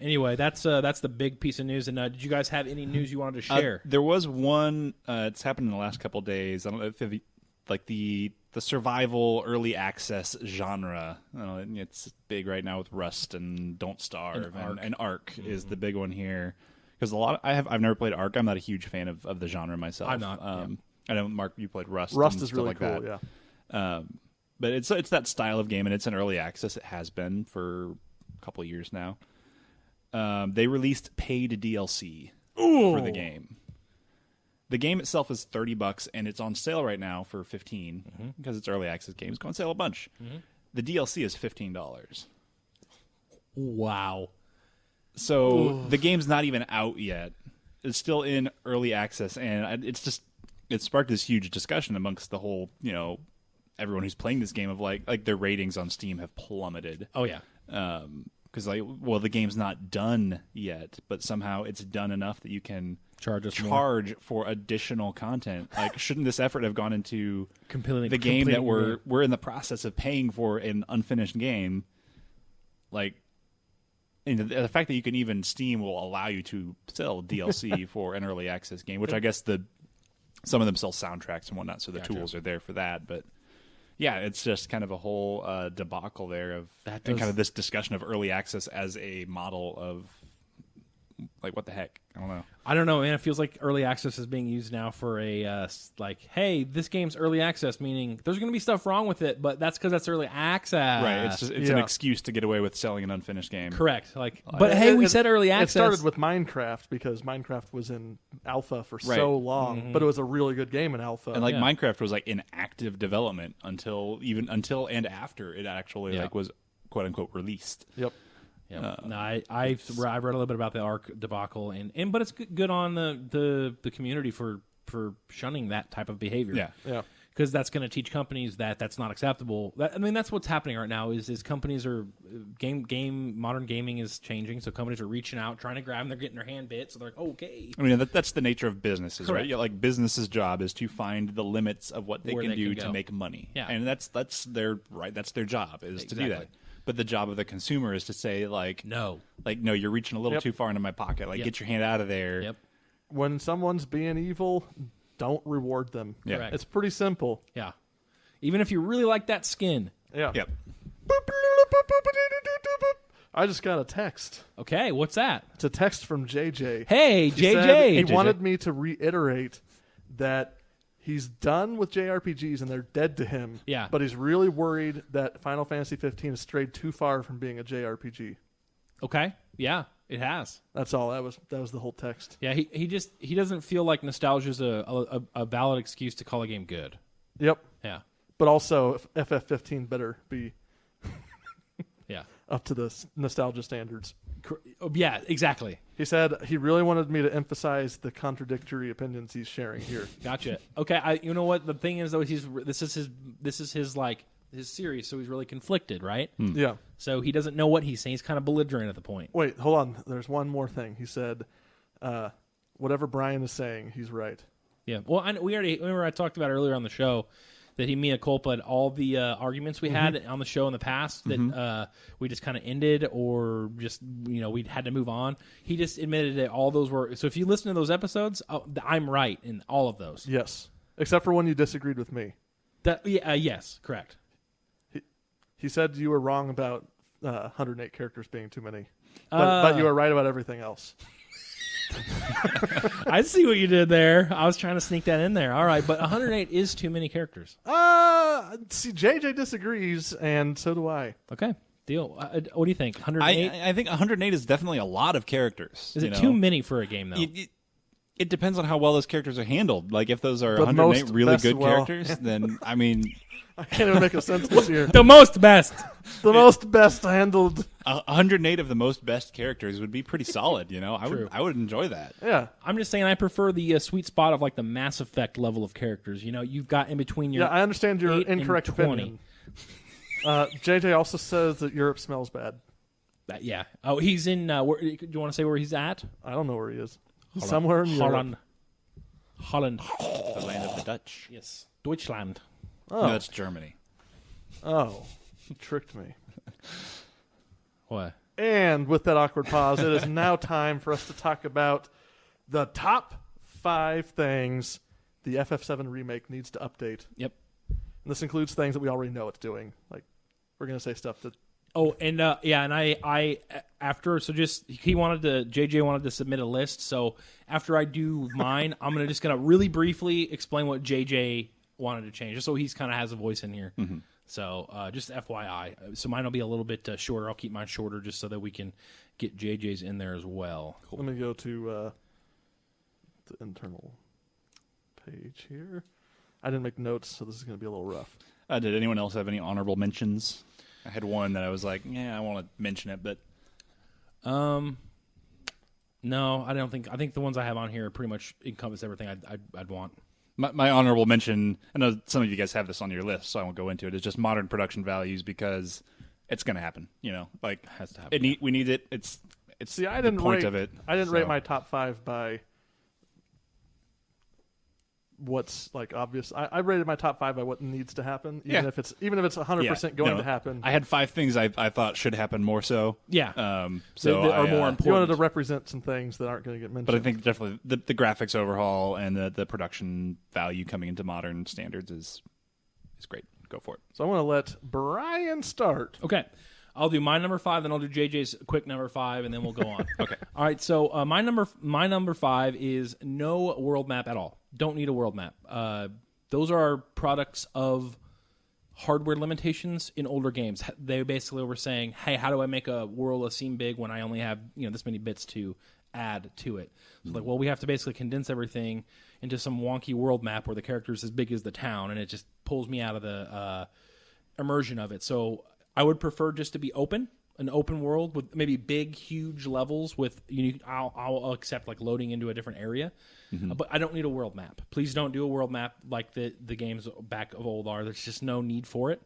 Anyway, that's the big piece of news. And did you guys have any news you wanted to share? There was one. It's happened in the last couple of days. I don't know if the survival early access genre. It's big right now with Rust and Don't Starve and Ark is the big one here. Because I've never played Ark. I'm not a huge fan of the genre myself. I'm not. I know, Mark, you played Rust. Rust is really like cool. That. But it's that style of game, and it's an early access. It has been for couple of years now. They released paid DLC for the game. The game itself is $30, and it's on sale right now for $15 because it's early access games. Go on sale a bunch. The DLC is $15. Wow. So the game's not even out yet. It's still in early access, and it sparked this huge discussion amongst the whole, everyone who's playing this game of like their ratings on Steam have plummeted. Oh yeah. Because the game's not done yet, but somehow it's done enough that you can charge for additional content. Like, shouldn't this effort have gone into the game that we're in the process of paying for an unfinished game? Like, the fact that you can even Steam will allow you to sell DLC for an early access game, which I guess some of them sell soundtracks and whatnot, so the tools are there for that. But yeah, it's just kind of a whole debacle there of and kind of this discussion of early access as a model of like, what the heck? I don't know, man. It feels like early access is being used now for a hey, this game's early access, meaning there's going to be stuff wrong with it, but that's because that's early access. Right. It's an excuse to get away with selling an unfinished game. Correct. But hey, we said early access. It started with Minecraft because Minecraft was in alpha for so long, but it was a really good game in alpha. And Minecraft was in active development until and after it actually was quote unquote released. Yep. Yeah. No, I read a little bit about the Ark debacle, but it's good on the community for shunning that type of behavior. Yeah. Because that's going to teach companies that's not acceptable. That's what's happening right now. Is companies are modern gaming is changing, so companies are reaching out, trying to grab them. They're getting their hand bit, so they're like, okay. I mean, that's the nature of businesses, right? Yeah, like businesses' job is to find the limits of what they can do to make money. Yeah, and that's their right. That's their job is to do that. But the job of the consumer is to say, no, you're reaching a little too far into my pocket. Get your hand out of there. Yep. When someone's being evil, don't reward them. Yeah. Correct. It's pretty simple. Yeah. Even if you really like that skin. Yeah. Yep. I just got a text. Okay, what's that? It's a text from JJ. Hey, He JJ. said he JJ. wanted me to reiterate that he's done with JRPGs and they're dead to him. Yeah. But he's really worried that Final Fantasy 15 has strayed too far from being a JRPG. Okay. Yeah, it has. That's all. That was the whole text. Yeah, he doesn't feel like nostalgia is a valid excuse to call a game good. Yep. Yeah. But also, FF15 better be yeah up to the nostalgia standards. Yeah, exactly. He said he really wanted me to emphasize the contradictory opinions he's sharing here. Gotcha. Okay, you know what the thing is though? This is his series, so he's really conflicted, right? Yeah. So he doesn't know what he's saying. He's kind of belligerent at the point. Wait, hold on. There's one more thing. He said, whatever Brian is saying, he's right. Yeah. Well, remember I talked about earlier on the show that he mea culpa'd all the arguments we had on the show in the past that we just kind of ended or just we had to move on. He just admitted that all those were. So if you listen to those episodes, I'm right in all of those. Yes, except for when you disagreed with me. Yes, correct. He said you were wrong about 108 characters being too many, but you were right about everything else. I see what you did there. I was trying to sneak that in there. All right, but 108 is too many characters. See, JJ disagrees, and so do I. Okay, deal. What do you think? 108? I think 108 is definitely a lot of characters. Is it too many for a game, though? It depends on how well those characters are handled. Like, if those are 108 really good characters, then, I mean... I can't even make a sentence here. The most best. The most best handled. 108 of the most best characters would be pretty solid, True. I would enjoy that. Yeah. I'm just saying I prefer the sweet spot of, the Mass Effect level of characters. You've got in between your... Yeah, I understand your incorrect opinion. JJ also says that Europe smells bad. Yeah. Oh, he's in... do you want to say where he's at? I don't know where he is. Somewhere in Europe. Holland. The land of the Dutch. Yes. Deutschland. Oh. No, that's Germany. Oh. You tricked me. What? And with that awkward pause, it is now time for us to talk about the top 5 things the FF7 Remake needs to update. Yep. And this includes things that we already know it's doing. Like, we're going to say stuff that... Oh, and and I after, so just, JJ wanted to submit a list, so after I do mine, I'm just going to really briefly explain what JJ wanted to change, just so he's kind of has a voice in here. So just FYI. So mine will be a little bit shorter. I'll keep mine shorter just so that we can get JJ's in there as well. Cool. Let me go to the internal page here. I didn't make notes, so this is going to be a little rough. Did anyone else have any honorable mentions? I had one that I was like, yeah, I want to mention it, but... No, I don't think. I think the ones I have on here pretty much encompass everything I'd want. My honorable mention, I know some of you guys have this on your list, so I won't go into it, is just modern production values because it's going to happen. Like, It has to happen. We need it. It's See, I the didn't point rate, of it. I didn't rate my top 5 by what's like obvious. I rated my top 5 by what needs to happen, even if it's 100% going to happen. I had 5 things I thought should happen more so. Yeah. So they are more important. You wanted to represent some things that aren't going to get mentioned. But I think definitely the graphics overhaul and the production value coming into modern standards is great. Go for it. So I want to let Brian start. Okay. I'll do my number 5, then I'll do JJ's quick number 5, and then we'll go on. Okay. All right. So my number 5 is no world map at all. Don't need a world map. Those are products of hardware limitations in older games. They basically were saying, "Hey, how do I make a world seem big when I only have this many bits to add to it?" So like, well, we have to basically condense everything into some wonky world map where the character's as big as the town, and it just pulls me out of the immersion of it. So I would prefer just to be an open world with maybe big, huge levels with, I'll accept like loading into a different area, but I don't need a world map. Please don't do a world map like the games back of old are. There's just no need for it.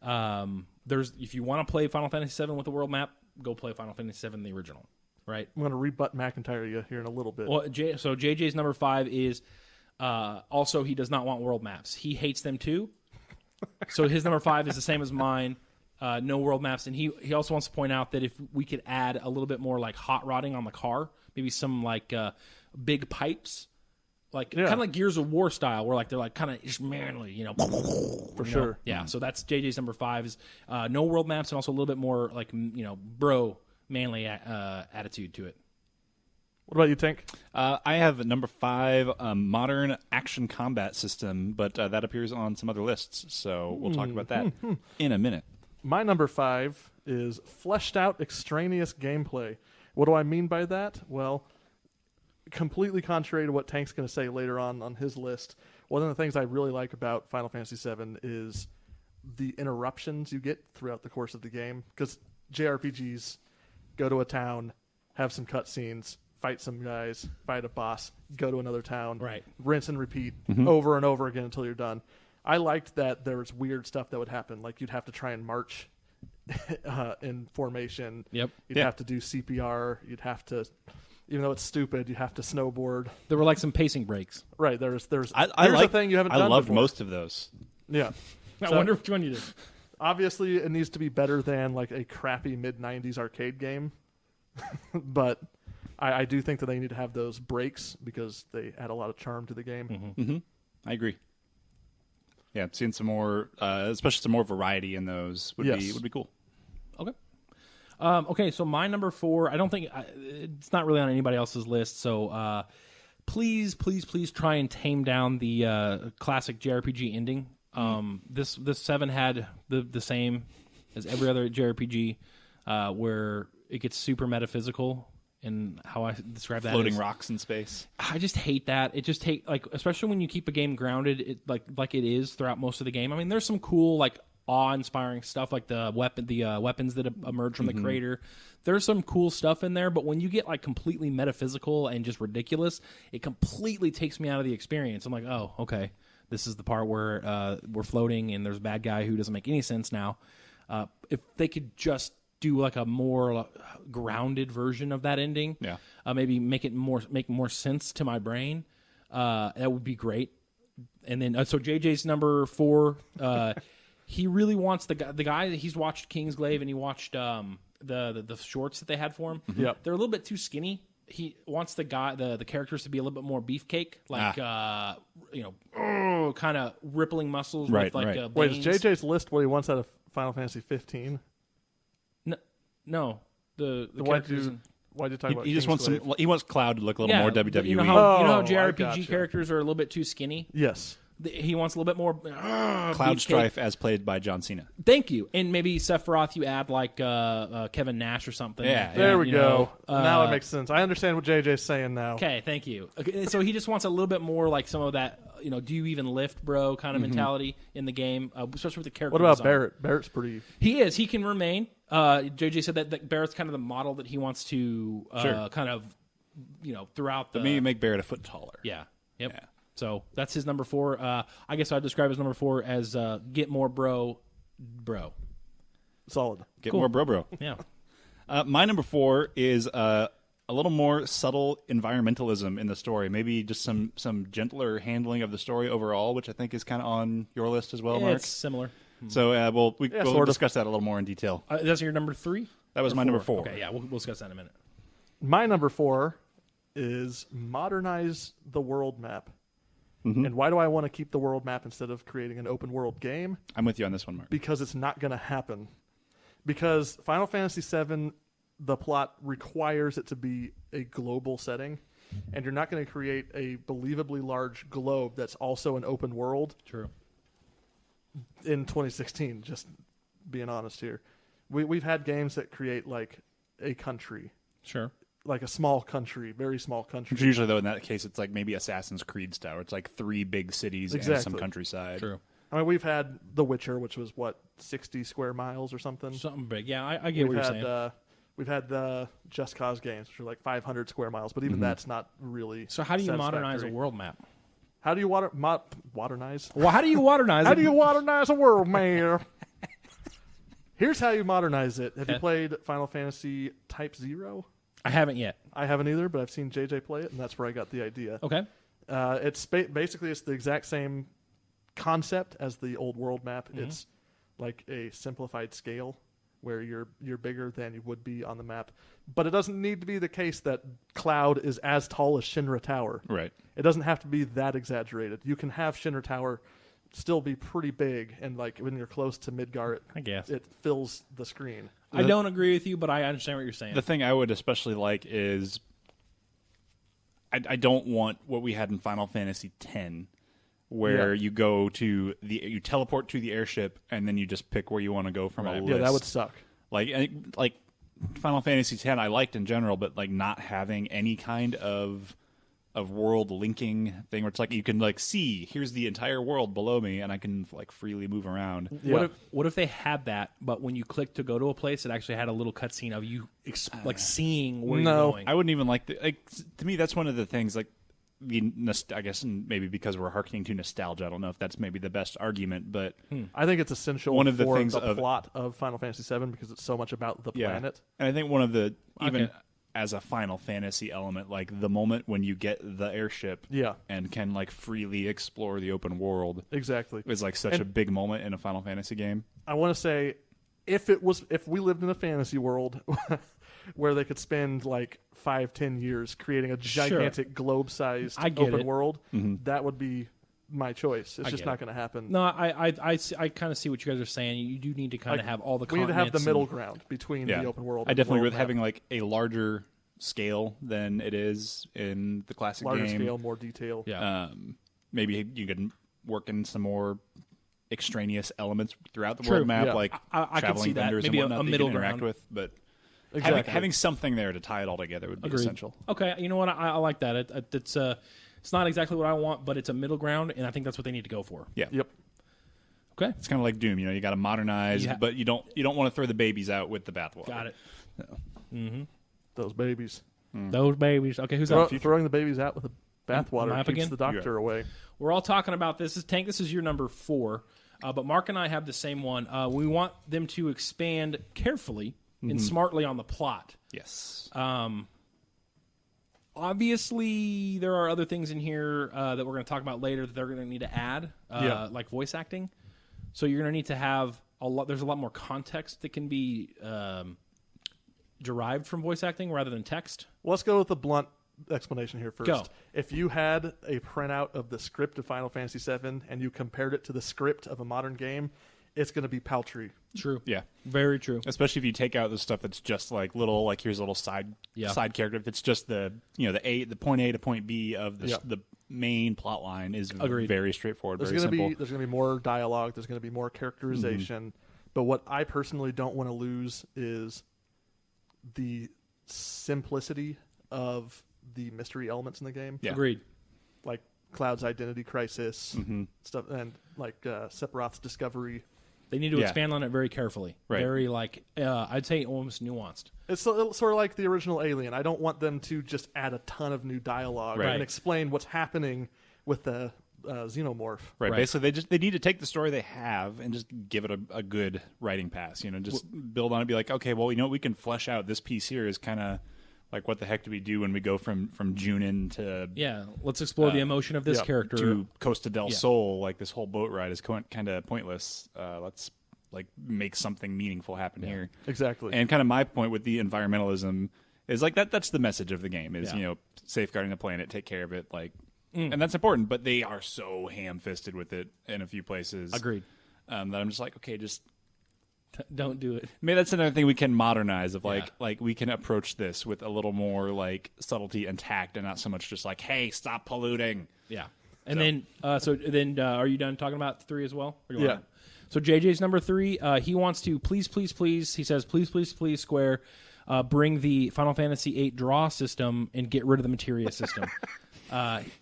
If you want to play Final Fantasy VII with a world map, go play Final Fantasy VII the original, right? I'm going to rebut McIntyre here in a little bit. Well, so JJ's number 5 is also he does not want world maps. He hates them too. So his number 5 is the same as mine. No world maps, and he also wants to point out that if we could add a little bit more like hot rodding on the car, maybe some like big pipes, like kind of like Gears of War style, where like they're like kind of just manly, for sure. Yeah, so that's JJ's number 5 is no world maps, and also a little bit more like bro manly attitude to it. What about you, Tank? I have number 5, modern action combat system, but that appears on some other lists, so we'll talk about that in a minute. My number 5 is fleshed out extraneous gameplay. What do I mean by that? Well, completely contrary to what Tank's going to say later on his list, one of the things I really like about Final Fantasy VII is the interruptions you get throughout the course of the game. Because JRPGs, go to a town, have some cutscenes, fight some guys, fight a boss, go to another town, right? Rinse and repeat over and over again until you're done. I liked that there was weird stuff that would happen. Like you'd have to try and march in formation. Yep. You'd have to do CPR. You'd have to, even though it's stupid, you have to snowboard. There were like some pacing breaks. Right. There's a thing you haven't done I loved before. most of those. Yeah. I wonder which one you did. Obviously, it needs to be better than like a crappy mid-90s arcade game. But I do think that they need to have those breaks because they add a lot of charm to the game. I agree. Yeah, seeing some more, especially some more variety in those would be cool. Okay. Okay, so my number 4, I don't think it's not really on anybody else's list. So please try and tame down the classic JRPG ending. This 7 had the same as every other JRPG, where it gets super metaphysical. And how I describe that floating is, rocks in space. I just hate that. It just especially when you keep a game grounded, like it is throughout most of the game. I mean, there's some cool like awe-inspiring stuff, like the weapons that emerge from the crater. There's some cool stuff in there, but when you get like completely metaphysical and just ridiculous, it completely takes me out of the experience. I'm like, oh, okay, this is the part where we're floating and there's a bad guy who doesn't make any sense now. If they could just do like a more grounded version of that ending, maybe make more sense to my brain, that would be great. And then so JJ's number 4, he really wants the guy that he's watched Kingsglaive and he watched the shorts that they had for him. Yep. They're a little bit too skinny. He wants the characters to be a little bit more beefcake, like kind of rippling muscles with like veins. Wait, is JJ's list what he wants out of Final Fantasy 15? No, the why'd you talk about? He just wants he wants Cloud to look a little more WWE. You know how I JRPG gotcha. characters are a little bit too skinny. Yes. He wants a little bit more Cloud beefcake. Strife as played by John Cena. Thank you. And maybe Sephiroth, you add like Kevin Nash or something. Yeah, There we you go. know, Now it makes sense. I understand what JJ's saying now. Okay, thank you. Okay, so he just wants a little bit more like some of that, do you even lift, bro, kind of mentality in the game, especially with the character What about design. Barrett? Barrett's pretty... He is. He can remain. JJ said that Barrett's kind of the model that he wants to Sure. kind of, throughout the... Maybe make Barrett a foot taller. Yeah. Yep. Yeah. So that's his number 4. I guess I'd describe his number 4 as get more bro. Solid. Get more bro. Yeah. My number 4 is a little more subtle environmentalism in the story. Maybe just some gentler handling of the story overall, which I think is kind of on your list as well, Mark. It's similar. So we'll sort of. discuss that a little more in detail. That's your number 3? That was my number 4. Okay, yeah, we'll discuss that in a minute. My number 4 is modernize the world map. And why do I want to keep the world map instead of creating an open world game? I'm with you on this one, Mark. Because it's not going to happen. Because Final Fantasy VII, the plot requires it to be a global setting, and you're not going to create a believably large globe that's also an open world True. in 2016, just being honest here. We've had games that create like a country, Sure. like a small country, very small country. Usually, though, in that case, it's like maybe Assassin's Creed style. It's like 3 big cities and some Exactly. countryside. True. I mean, we've had The Witcher, which was, 60 square miles or something? Something big. Yeah, I get what you're saying. We've had the Just Cause games, which are like 500 square miles, but even that's not really So how do you modernize a satisfactory. world map? How do you modernize? Well, how do you modernize How it? do you modernize a world, man? Here's how you modernize it. Have you Okay. played Final Fantasy Type 0? I haven't yet. I haven't either, but I've seen JJ play it, and that's where I got the idea. Okay. It's basically it's the exact same concept as the old world map. It's like a simplified scale where you're bigger than you would be on the map. But it doesn't need to be the case that Cloud is as tall as Shinra Tower. Right. It doesn't have to be that exaggerated. You can have Shinra Tower still be pretty big, and like when you're close to Midgar, I guess. it fills the screen. I don't agree with you, but I understand what you're saying. The thing I would especially like is I don't want what we had in Final Fantasy X, where you go to you teleport to the airship and then you just pick where you want to go from a list. Yeah, that would suck. Like Final Fantasy X I liked in general, but like not having any kind of world linking thing where it's like you can like see here's the entire world below me and I can like freely move around. Yeah. What if they had that, but when you click to go to a place, it actually had a little cutscene of you like seeing where No. you're going? I wouldn't even like to me that's one of the things like I guess and maybe because we're hearkening to nostalgia. I don't know if that's maybe the best argument, but I think it's essential One of the for things the of- plot of Final Fantasy VII because it's so much about the planet. And I think one of the even Okay. as a Final Fantasy element, like the moment when you get the airship Yeah, and can like freely explore the open world exactly. is like such a big moment in a Final Fantasy game. I want to say if we lived in a fantasy world where they could spend like 5-10 years creating a gigantic globe-sized I get open it. world, that would be my choice. It's just get not it. going to happen. No, I kind of see what you guys are saying. You do need to kind of have all the we need to have the continents middle and- ground between Yeah, the open world. I and the definitely agree world with map. having like a larger scale than it is in the classic larger game. scale, more detail. Yeah. Maybe you can work in some more extraneous elements throughout the True, world map, yeah. like I could traveling see that. vendors Maybe a and whatnot that you middle can interact ground. with. But Exactly. having something there to tie it all together would be Agreed. essential. Okay, you know what? I like that. It's not exactly what I want, but it's a middle ground, and I think that's what they need to go for. Yeah. Yep. Okay, It's kind of like Doom, you got to modernize, Yeah. but you don't want to throw the babies out with the bathwater. got it. Those babies. Those babies. Okay, who's Throw, up? throwing the babies out with the bathwater map keeps again? the doctor away. We're all talking about this. Tank, this is your number 4, but Mark and I have the same one. We want them to expand carefully and smartly on the plot. Yes. Obviously, there are other things in here that we're going to talk about later that they're going to need to add, like voice acting. So you're going to need to have a lot. There's a lot more context that can be derived from voice acting rather than text. Well, let's go with the blunt explanation here first. Go. If you had a printout of the script of Final Fantasy VII and you compared it to the script of a modern game, it's going to be paltry. True. Yeah. Very true. Especially if you take out the stuff that's just like little, like here's a little side character. If it's just the the point A to point B of the main plot line is very straightforward, very simple. There's going to be more dialogue. There's going to be more characterization. But what I personally don't want to lose is the simplicity of the mystery elements in the game. Yeah. Agreed. Like Cloud's identity crisis stuff, and like Sephiroth's discovery. They need to expand on it very carefully. Right. Very I'd say almost nuanced. It's sort of like the original Alien. I don't want them to just add a ton of new dialogue Right. and explain what's happening with the xenomorph. Right. Right. Basically, they need to take the story they have and just give it a good writing pass. Just build on it. Be like, okay, well, we can flesh out this piece here is kind of like, what the heck do we do when we go from Junin to let's explore the emotion of this character to Costa del Sol. Like this whole boat ride is kind of pointless. Let's like make something meaningful happen here. Exactly. And kind of my point with the environmentalism is like that's the message of the game is safeguarding the planet, take care of it, like. And that's important, but they are so ham-fisted with it in a few places. Agreed. That I'm just like, okay, just don't do it. maybe that's another thing we can modernize. Of like we can approach this with a little more like subtlety and tact, and not so much just like, hey, stop polluting. Yeah. And then are you done talking about 3 as well? Or you Yeah. wanna- So JJ's number 3. He wants to please. He says please, Square, bring the Final Fantasy VIII draw system and get rid of the materia system.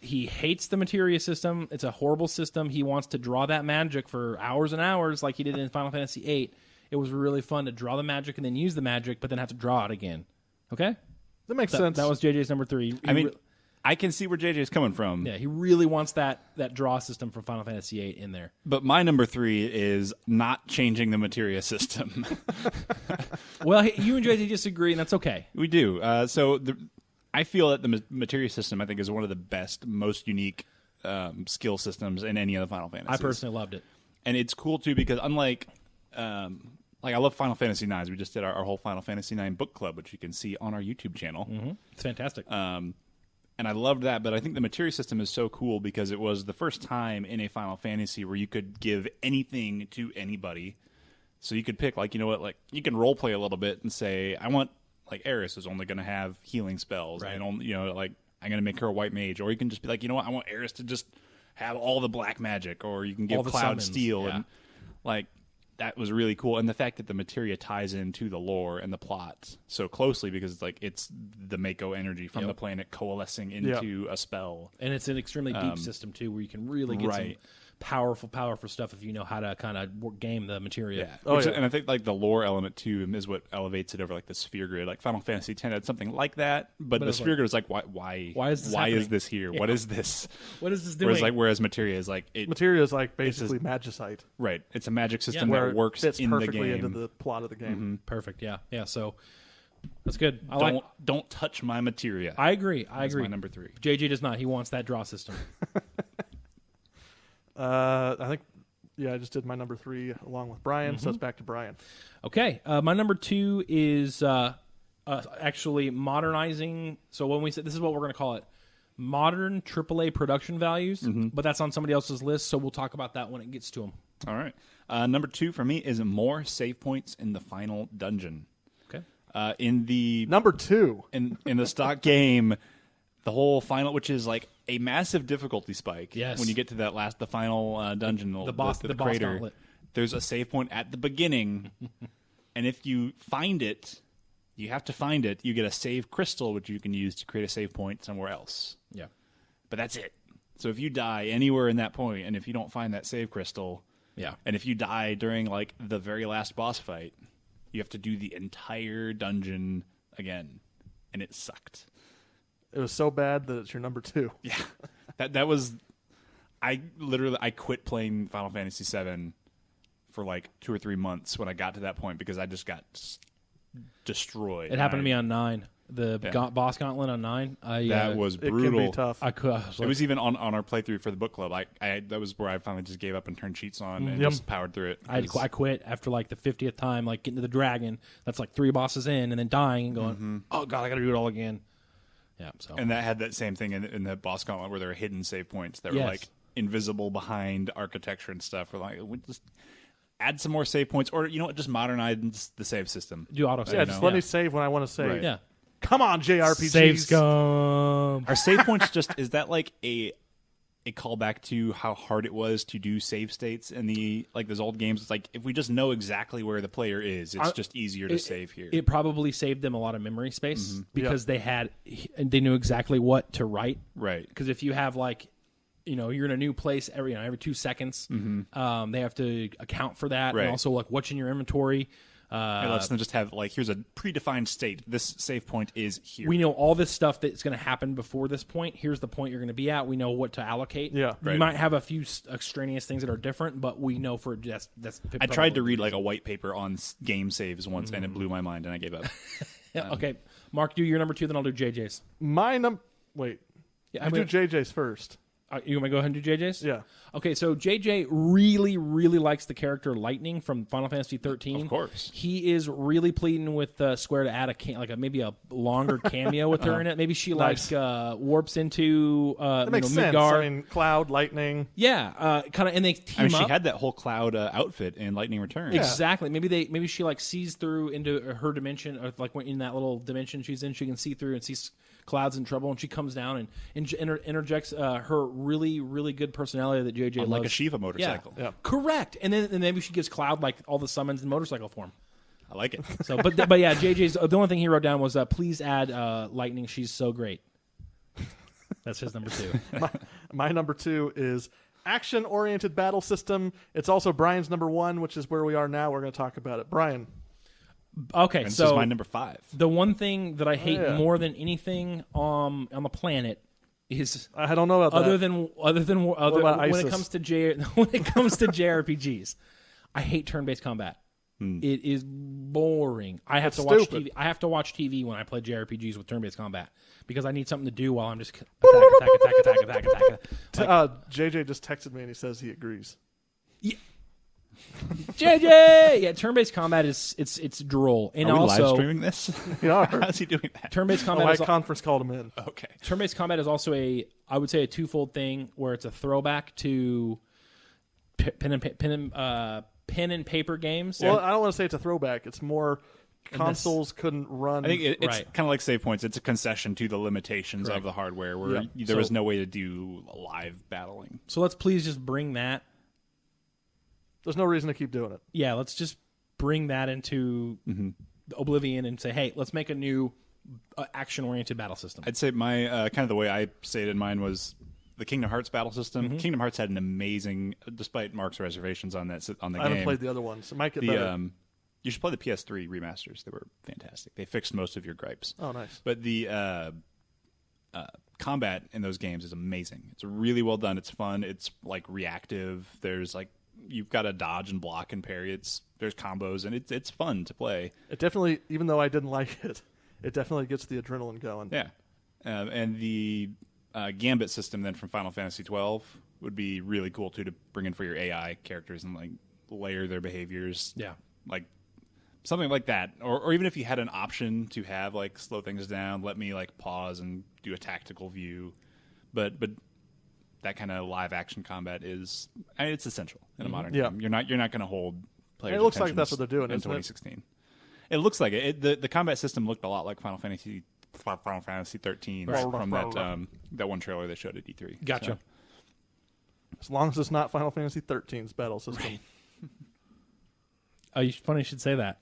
He hates the materia system. It's a horrible system. He wants to draw that magic for hours and hours like he did in Final Fantasy VIII. It was really fun to draw the magic and then use the magic, but then have to draw it again. Okay? That makes sense. That was JJ's number 3. I can see where JJ is coming from. Yeah, he really wants that draw system from Final Fantasy VIII in there. But my number 3 is not changing the materia system. Well, you and JJ disagree, and that's okay. We do. I feel that the materia system, I think, is one of the best, most unique skill systems in any of the Final Fantasies. I personally loved it. And it's cool, too, because unlike... I love Final Fantasy IX. We just did our whole Final Fantasy IX book club, which you can see on our YouTube channel. Mm-hmm. It's fantastic. And I loved that, but I think the materia system is so cool because it was the first time in a Final Fantasy where you could give anything to anybody. So you could pick, like, you can role play a little bit and say, I want, like, Aeris is only going to have healing spells. Right. And I'm going to make her a white mage. Or you can just be like, I want Aeris to just have all the black magic. Or you can give Cloud summons. Steel. Yeah. And, like, that was really cool. And the fact that the materia ties into the lore and the plot so closely because it's the Mako energy from the planet coalescing into a spell. And it's an extremely deep system, too, where you can really get some powerful stuff if you know how to kind of game the materia. Yeah. And I think like the lore element, too, is what elevates it over like the sphere grid. Like Final Fantasy X had something like that, but the sphere grid is like, why is this here? Yeah. What is this? What is this doing? Whereas materia is like... materia is like basically magicite. Right. It's a magic system that works fits in the perfectly game. into the plot of the game. Mm-hmm. Perfect, yeah. Yeah, so that's good. Don't touch my materia. I agree. That's my number 3. JJ does not. He wants that draw system. I think, I just did my number 3 along with Brian, so it's back to Brian. Okay, my number 2 is actually modernizing. So when we say this is what we're going to call it, modern AAA production values, but that's on somebody else's list, so we'll talk about that when it gets to them. All right. Number 2 for me is more save points in the final dungeon. Okay. In the Number 2 in the stock game, the whole final, which is like a massive difficulty spike. Yes. When you get to the final dungeon, The boss crater, gauntlet. there's a save point at the beginning, and if you find it, you have to find it. You get a save crystal, which you can use to create a save point somewhere else. Yeah. But that's it. So if you die anywhere in that point, and if you don't find that save crystal, and if you die during like the very last boss fight, you have to do the entire dungeon again, and it sucked. It was so bad that it's your number 2. Yeah, that was. I quit playing Final Fantasy VII for like 2 or 3 months when I got to that point because I just got destroyed. It happened to me on 9. The boss gauntlet on 9. That was brutal. It can be tough. It was even on our playthrough for the book club. That was where I finally just gave up and turned cheats on and just powered through it. I quit after like the 50th time, like getting to the dragon. That's like 3 bosses in, and then dying and going, oh god, I got to do it all again. Yeah. So. And that had that same thing in the boss gauntlet where there were hidden save points that were like invisible behind architecture and stuff. We're like, add some more save points, or just modernize the save system. Do auto save. Yeah, just let me save when I want to save. Right. Yeah. Come on, JRPGs. Save scum. Are save points is that like a callback to how hard it was to do save states in the those old games? It's like if we just know exactly where the player is, it's just easier to save here. It probably saved them a lot of memory space because they knew exactly what to write. Right. Because if you have you're in a new place every 2 seconds, they have to account for that, Right. and also what's in your inventory. It lets them just have here's a predefined state. This save point is here. We know all this stuff that's going to happen before this point. Here's the point you're going to be at. We know what to allocate. Yeah. You Right. might have a few extraneous things that are different, but we know for that's. I tried to read a white paper on game saves once, and it blew my mind, and I gave up. Yeah, okay, Mark, do your number 2, then I'll do JJ's. Wait. Yeah, You do JJ's first. You want me to go ahead and do JJ's? Yeah. Okay, so JJ really, really likes the character Lightning from Final Fantasy 13. Of course. He is really pleading with Square to add maybe a longer cameo with her in it. Maybe she Nice. warps into That makes sense. Midgard. I mean, Cloud, Lightning. Yeah, kind of, and they team She up. had that whole Cloud outfit in Lightning Returns. Exactly. Maybe she sees through into her dimension, or when in that little dimension she's in, she can see through and see Cloud's in trouble, and she comes down and interjects her really, really good personality that JJ loves. Like a Shiva motorcycle. Yeah. Correct. And then maybe she gives Cloud all the summons in motorcycle form. I like it. So, but yeah, JJ's the only thing he wrote down was please add Lightning. She's so great. That's his number 2. My number 2 is action-oriented battle system. It's also Brian's number 1, which is where we are now. We're going to talk about it. Brian. Okay, And this so is my number 5. the one thing that I hate yeah. more than anything on the planet is I don't know about other that. than about when ISIS? it comes to JRPGs, I hate turn-based combat. It is boring. I have to watch stupid. TV. I have to watch TV when I play JRPGs with turn-based combat because I need something to do while I'm just attack. JJ just texted me and he says he agrees. JJ, yeah, turn-based combat is it's droll, and Are we also live streaming this? Yeah. How's he doing that? turn-based combat. I is conference called him in. Okay. Turn-based combat is also I would say a twofold thing where it's a throwback to pen and paper games. Well, I don't want to say it's a throwback. It's more consoles couldn't run. I think it's Right. kind of like save points. It's a concession to the limitations of the hardware where there was no way to do live battling. So let's please just bring that. There's no reason to keep doing it. Yeah, let's just bring that into Oblivion and say, hey, let's make a new action-oriented battle system. I'd say my kind of the way I stated mine was the Kingdom Hearts battle system. Kingdom Hearts had an amazing, despite Mark's reservations on the I game. haven't played the other ones. It might get better. You should play the PS3 remasters. They were fantastic. They fixed most of your gripes. Oh, nice. But the combat in those games is amazing. It's really well done. It's fun. It's reactive. There's you've got to dodge and block and parry. There's combos, and it's fun to play. It definitely, even though I didn't like it, it definitely gets the adrenaline going. Yeah, and the Gambit system then from Final Fantasy 12 would be really cool too to bring in for your AI characters and layer their behaviors. Yeah. Something like that, or even if you had an option to have slow things down, let me pause and do a tactical view, but that kind of live action combat it's essential in a modern game. You're not going to hold players. It looks like attention that's what they're doing in isn't 2016. It looks like it. The combat system looked a lot like Final Fantasy 13 from that one trailer they showed at E3. Gotcha. So, As long as it's not Final Fantasy 13's battle system. Funny you should say that.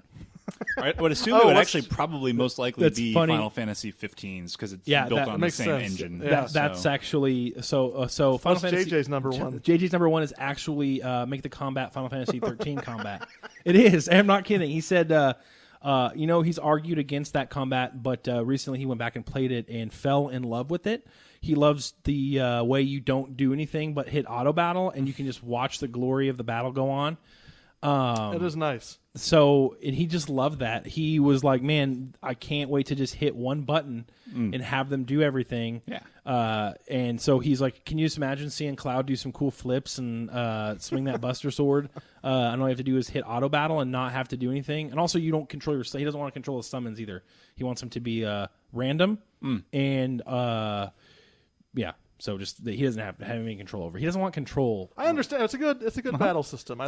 I would assume it would actually probably most likely That's be funny. Final Fantasy 15's because it's Yeah, built that on the makes same sense. engine. Yeah. That's So- actually so Final What's Fantasy. JJ's number 1? JJ's number 1 is actually make the combat Final Fantasy 13 combat. It is. I'm not kidding. He said, he's argued against that combat, but recently he went back and played it and fell in love with it. He loves the way you don't do anything but hit auto battle, and you can just watch the glory of the battle go on. It is nice. So, and he just loved that. He was like, man, I can't wait to just hit one button and have them do everything. Yeah. And so he's like, can you just imagine seeing Cloud do some cool flips and swing that Buster Sword? And all you have to do is hit auto battle and not have to do anything. And also, you don't control he doesn't want to control his summons either. He wants them to be random. And, yeah. So just that he doesn't have any control over. He doesn't want control. I understand. It's a good battle system.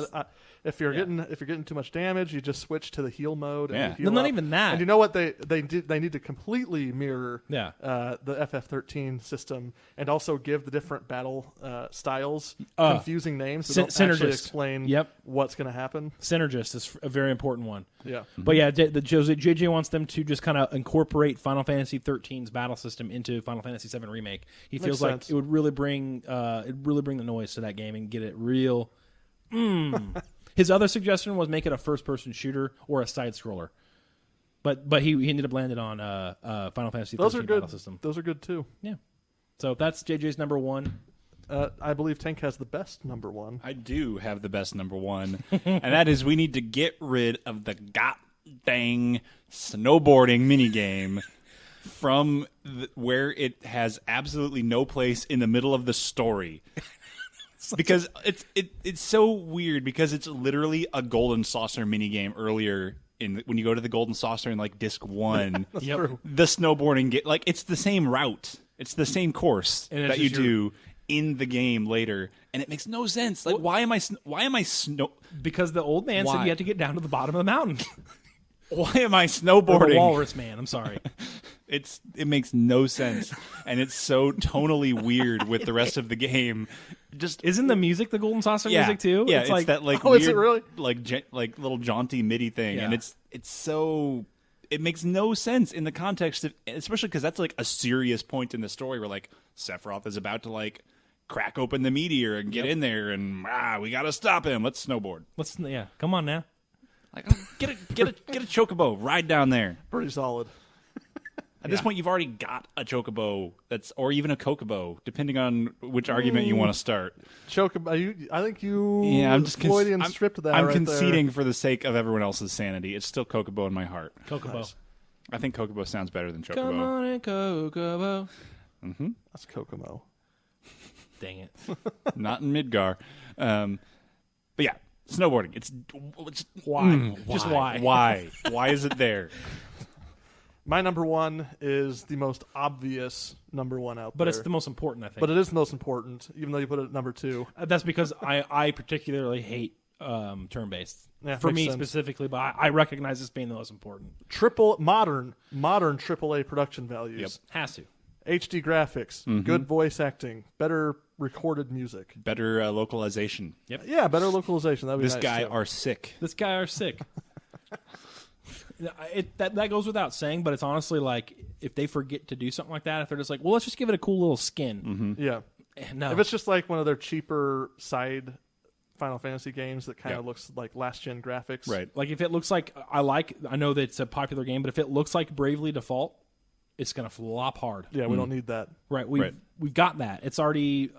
If you're getting too much damage, you just switch to the heal mode. And heal not up. even that. And you know what they need to completely mirror Yeah. The FF13 system and also give the different battle styles confusing names that don't actually explain what's going to happen. Synergist is a very important one. Yeah. But yeah, JJ wants them to just kind of incorporate Final Fantasy 13's battle system into Final Fantasy 7 Remake. He feels like it would really bring the noise to that game and get it real. His other suggestion was make it a first-person shooter or a side-scroller. But he ended up landing on Final Fantasy 13 battle system. Those are good too. Yeah. So that's JJ's number one. I believe Tank has the best number one. I do have the best number one, and that is we need to get rid of the dang snowboarding minigame from where it has absolutely no place in the middle of the story. Because it's so weird because it's literally a golden saucer minigame earlier when you go to the golden saucer in like disc 1. That's true. The snowboarding it's the same route. It's the same course that you do in the game later, and it makes no sense. Like, why am I snow? Because the old man said you had to get down to the bottom of the mountain. Why am I snowboarding? Or the walrus man. I'm sorry. It makes no sense, and it's so tonally weird with the rest of the game. Just isn't the music the golden saucer music too? Yeah, it's like that like weird, is it really? like little jaunty MIDI thing, and it's so. It makes no sense in the context of, especially because that's like a serious point in the story where like Sephiroth is about to like crack open the meteor and get in there, and we got to stop him. Let's snowboard. Come on now. Like get a chocobo, ride down there. Pretty solid. At this point, you've already got a chocobo or even a kokobo, depending on which argument you want to start. Chocobo, I think you. Yeah, I'm just Freudian stripped that. I'm right conceding there. for the sake of everyone else's sanity. It's still kokobo in my heart. Kokobo. Nice. I think kokobo sounds better than chocobo. Come on in, Kokobo. Mm-hmm. That's Kokomo. Dang it. Not in Midgar. But yeah, snowboarding. It's why? Just why? Why is it there? My number one is the most obvious number one out there. But it's the most important, I think. But it is the most important, even though you put it at number two. That's because I particularly hate turn-based. Yeah, for me sense. specifically, but I recognize this being the most important. Modern AAA production values. Yep. Has to. HD graphics, good voice acting, better recorded music. Better localization. Yep. Yeah, better localization. That'd be This nice, guy too. are sick. This guy are sick. That goes without saying, but it's honestly like if they forget to do something like that, if they're just like, well, let's just give it a cool little skin. Yeah. No. If it's just like one of their cheaper side Final Fantasy games that kind of looks like last-gen graphics. Right. Like if it looks like I know that it's a popular game, but if it looks like Bravely Default, it's going to flop hard. Yeah, we don't need that. Right. We've got that. It's already...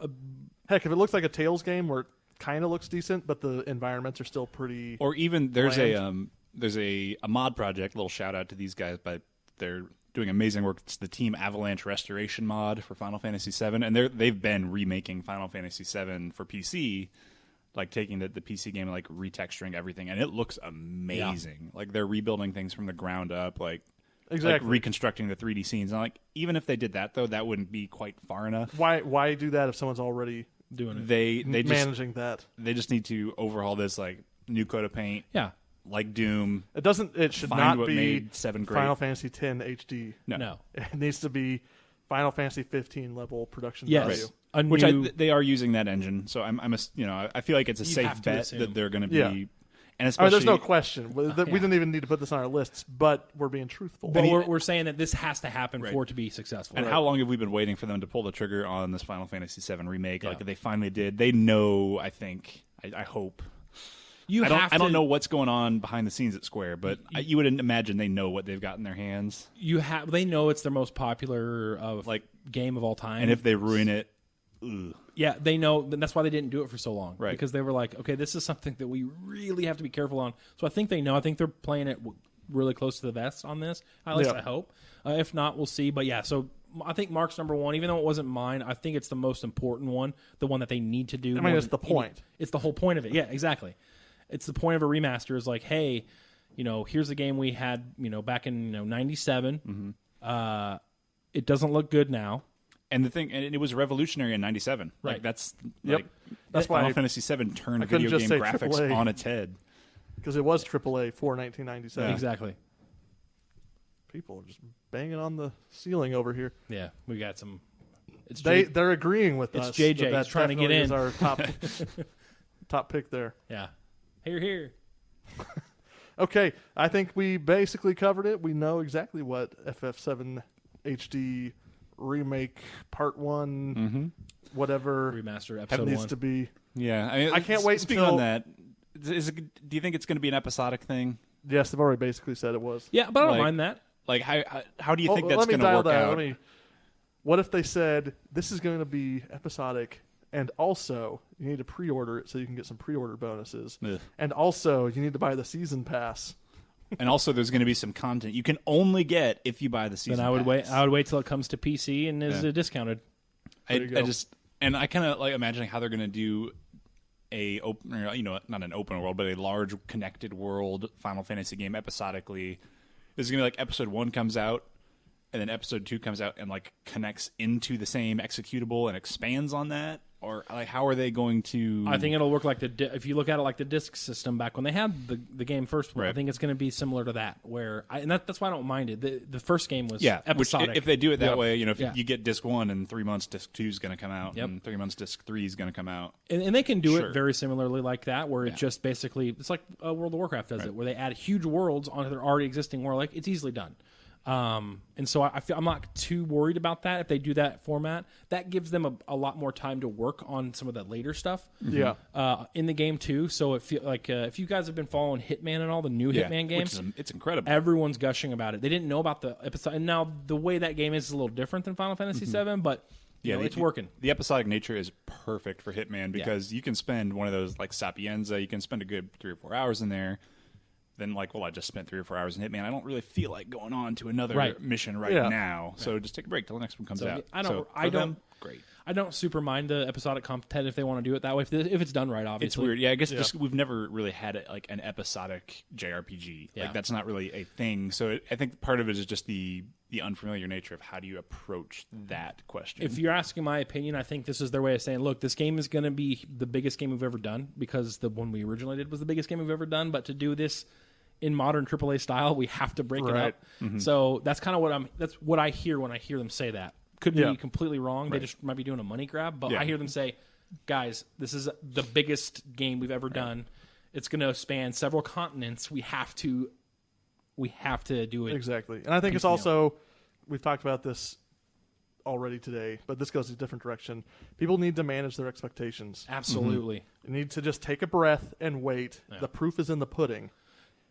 Heck, if it looks like a Tales game where it kind of looks decent, but the environments are still pretty... Or even there's bland. there's a mod project, a little shout out to these guys, but they're doing amazing work. It's the Team Avalanche Restoration mod for Final Fantasy VII, and they've been remaking Final Fantasy VII for PC, like taking the PC game and like retexturing everything, and it looks amazing. Yeah. Like they're rebuilding things from the ground up, like reconstructing the 3D scenes. And like even if they did that though, that wouldn't be quite far enough. Why do that if someone's already doing it? They managing that. They just need to overhaul this, like new coat of paint. Yeah. Like Doom. It should not be made 7 great. Final Fantasy X HD. No. It needs to be Final Fantasy 15 level production value. Right. Which they are using that engine, so I feel like it's a safe bet that they're going to be. Yeah. And especially, there's no question. We didn't even need to put this on our lists, but we're being truthful. But we're saying that this has to happen for it to be successful. And how long have we been waiting for them to pull the trigger on this Final Fantasy VII Remake? Yeah. Like they finally did. They know, I think, I hope. I don't know what's going on behind the scenes at Square, but you would imagine they know what they've got in their hands. They know it's their most popular game of all time. And if they ruin it, yeah, they know. That's why they didn't do it for so long, right? Because they were like, okay, this is something that we really have to be careful on. So I think they know. I think they're playing it really close to the vest on this. At least I hope. If not, we'll see. But yeah, so I think Mark's number one, even though it wasn't mine, I think it's the most important one, the one that they need to do. I mean, it's the point. It's the whole point of it. Yeah, exactly. It's the point of a remaster is like, hey, here's the game we had, back in 97. Mm-hmm. It doesn't look good now. And the thing, and it was revolutionary in '97. Right. Like that's That's why Final Fantasy VII turned I couldn't video just game say graphics AAA. on its head. because it was AAA for 1997. Exactly. People are just banging on the ceiling over here. Yeah, we got some. It's They're agreeing with It's us. JJ. That He's trying to get definitely in. is our top pick there. Yeah. Here. Okay, I think we basically covered it. We know exactly what FF7 HD Remake Part 1, whatever Remaster it episode needs 1. to be. Yeah, I mean, I can't wait Speaking until- on that, do you think it's going to be an episodic thing? Yes, they've already basically said it was. Yeah, but I don't Like- mind that. Like, how do you think that's let me going to dial work that. out? What if they said this is going to be episodic, and also you need to pre-order it so you can get some pre-order bonuses, Ugh. and also you need to buy the season pass. And also, there's going to be some content you can only get if you buy the season. Then I would pass. wait. I would wait till it comes to PC and is discounted. There you go. I kind of like imagining how they're going to do a open, not an open world, but a large connected world Final Fantasy game episodically. This is going to be like episode 1 comes out, and then episode 2 comes out and like connects into the same executable and expands on that, or like how are they going to? I think it'll work like if you look at it like the disc system back when they had the game first. I Right. think it's going to be similar to that. That's why I don't mind it. The first game was which, episodic. if they do it that Yep. way, if Yeah. you get disc 1 in 3 months, disc 2 is going to come out, Yep. and 3 months, disc 3 is going to come out. and they can do Sure. it very similarly like that, where it just basically it's like World of Warcraft does it, where they add huge worlds onto their already existing world. Like it's easily done. And so I feel I'm not too worried about that. If they do that format, that gives them a lot more time to work on some of that later stuff. Yeah. In the game too. So it feel like if you guys have been following Hitman and all the new Hitman games, it's incredible. everyone's gushing about it. They didn't know about the episode, and now the way that game is a little different than Final Fantasy VII, but it's working. The episodic nature is perfect for Hitman because you can spend one of those like Sapienza. You can spend a good 3 or 4 hours in there. Then I just spent 3 or 4 hours in Hitman. I don't really feel like going on to another mission now. So just take a break till the next one comes out. Great. I don't super mind the episodic content if they want to do it that way. If it's done right, obviously. It's weird. Yeah, I guess just we've never really had an episodic JRPG. Yeah. Like that's not really a thing. So I think part of it is just the unfamiliar nature of how do you approach that question. If you're asking my opinion, I think this is their way of saying, look, this game is going to be the biggest game we've ever done because the one we originally did was the biggest game we've ever done. But to do this in modern AAA style, we have to break it up. Mm-hmm. So that's kind of that's what I hear when I hear them say that. Could be completely wrong. They just might be doing a money grab. But I hear them say, guys, this is the biggest game we've ever done. It's going to span several continents. We have to do it. Exactly. And I think it's also, we've talked about this already today, but this goes a different direction. People need to manage their expectations. Absolutely. You need to just take a breath and wait. Yeah. The proof is in the pudding.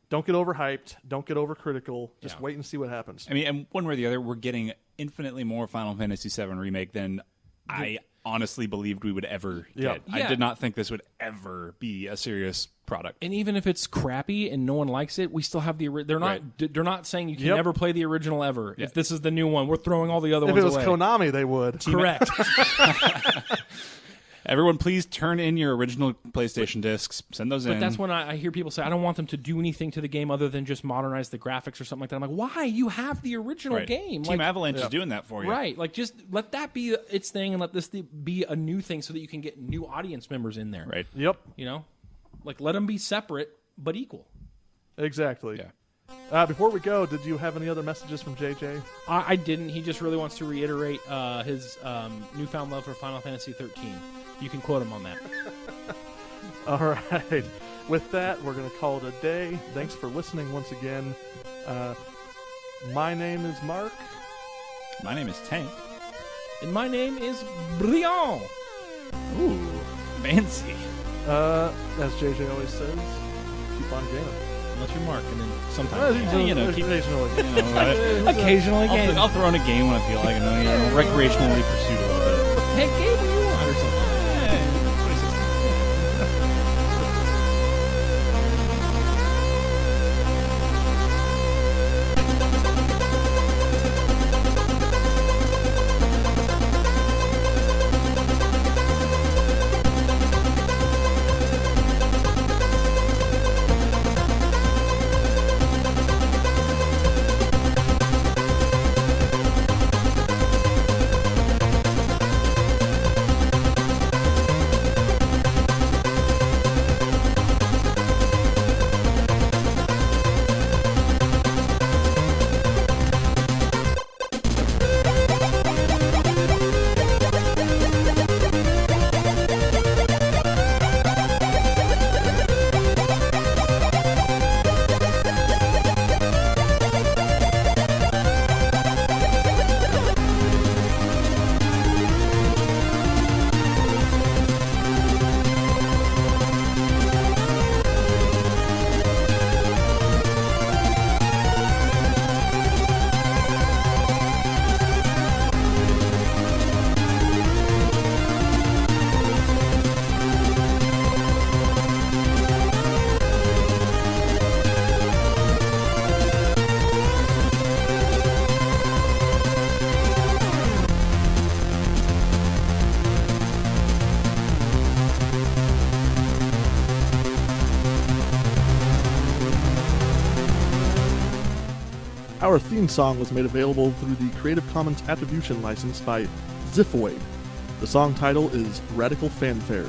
Don't get overhyped. Don't get overcritical. Just Yeah. wait and see what happens. I mean, and one way or the other, we're getting infinitely more Final Fantasy VII Remake than I honestly believed we would ever get. Yeah. I did not think this would ever be a serious product. And even if it's crappy and no one likes it, we still have the. They're not. They're not saying you can Yep. never play the original ever. If this is the new one, we're throwing all the other If ones it was away. Konami, they would. Correct. Everyone, please turn in your original PlayStation discs. Send those in. But that's when I hear people say, I don't want them to do anything to the game other than just modernize the graphics or something like that. I'm like, why? You have the original Right. game. Team Like, Avalanche is doing that for you. right. Like, just let that be its thing and let this be a new thing so that you can get new audience members in there. Right. Yep. You know? Like, let them be separate but equal. Exactly. Yeah. Before we go, did you have any other messages from JJ? I didn't. He just really wants to reiterate his newfound love for Final Fantasy 13. You can quote him on that. All right. With that, we're going to call it a day. Thanks for listening once again. My name is Mark. My name is Tank. And my name is Brian. Ooh, fancy. As JJ always says, keep on gaming. Unless you're Mark, and then sometimes. Keep Occasionally. Occasionally, I'll throw in a game when I feel like it. Recreationally pursue a little bit. Hey, game what you want or something. Our theme song was made available through the Creative Commons Attribution license by Ziphoid. The song title is Radical Fanfare.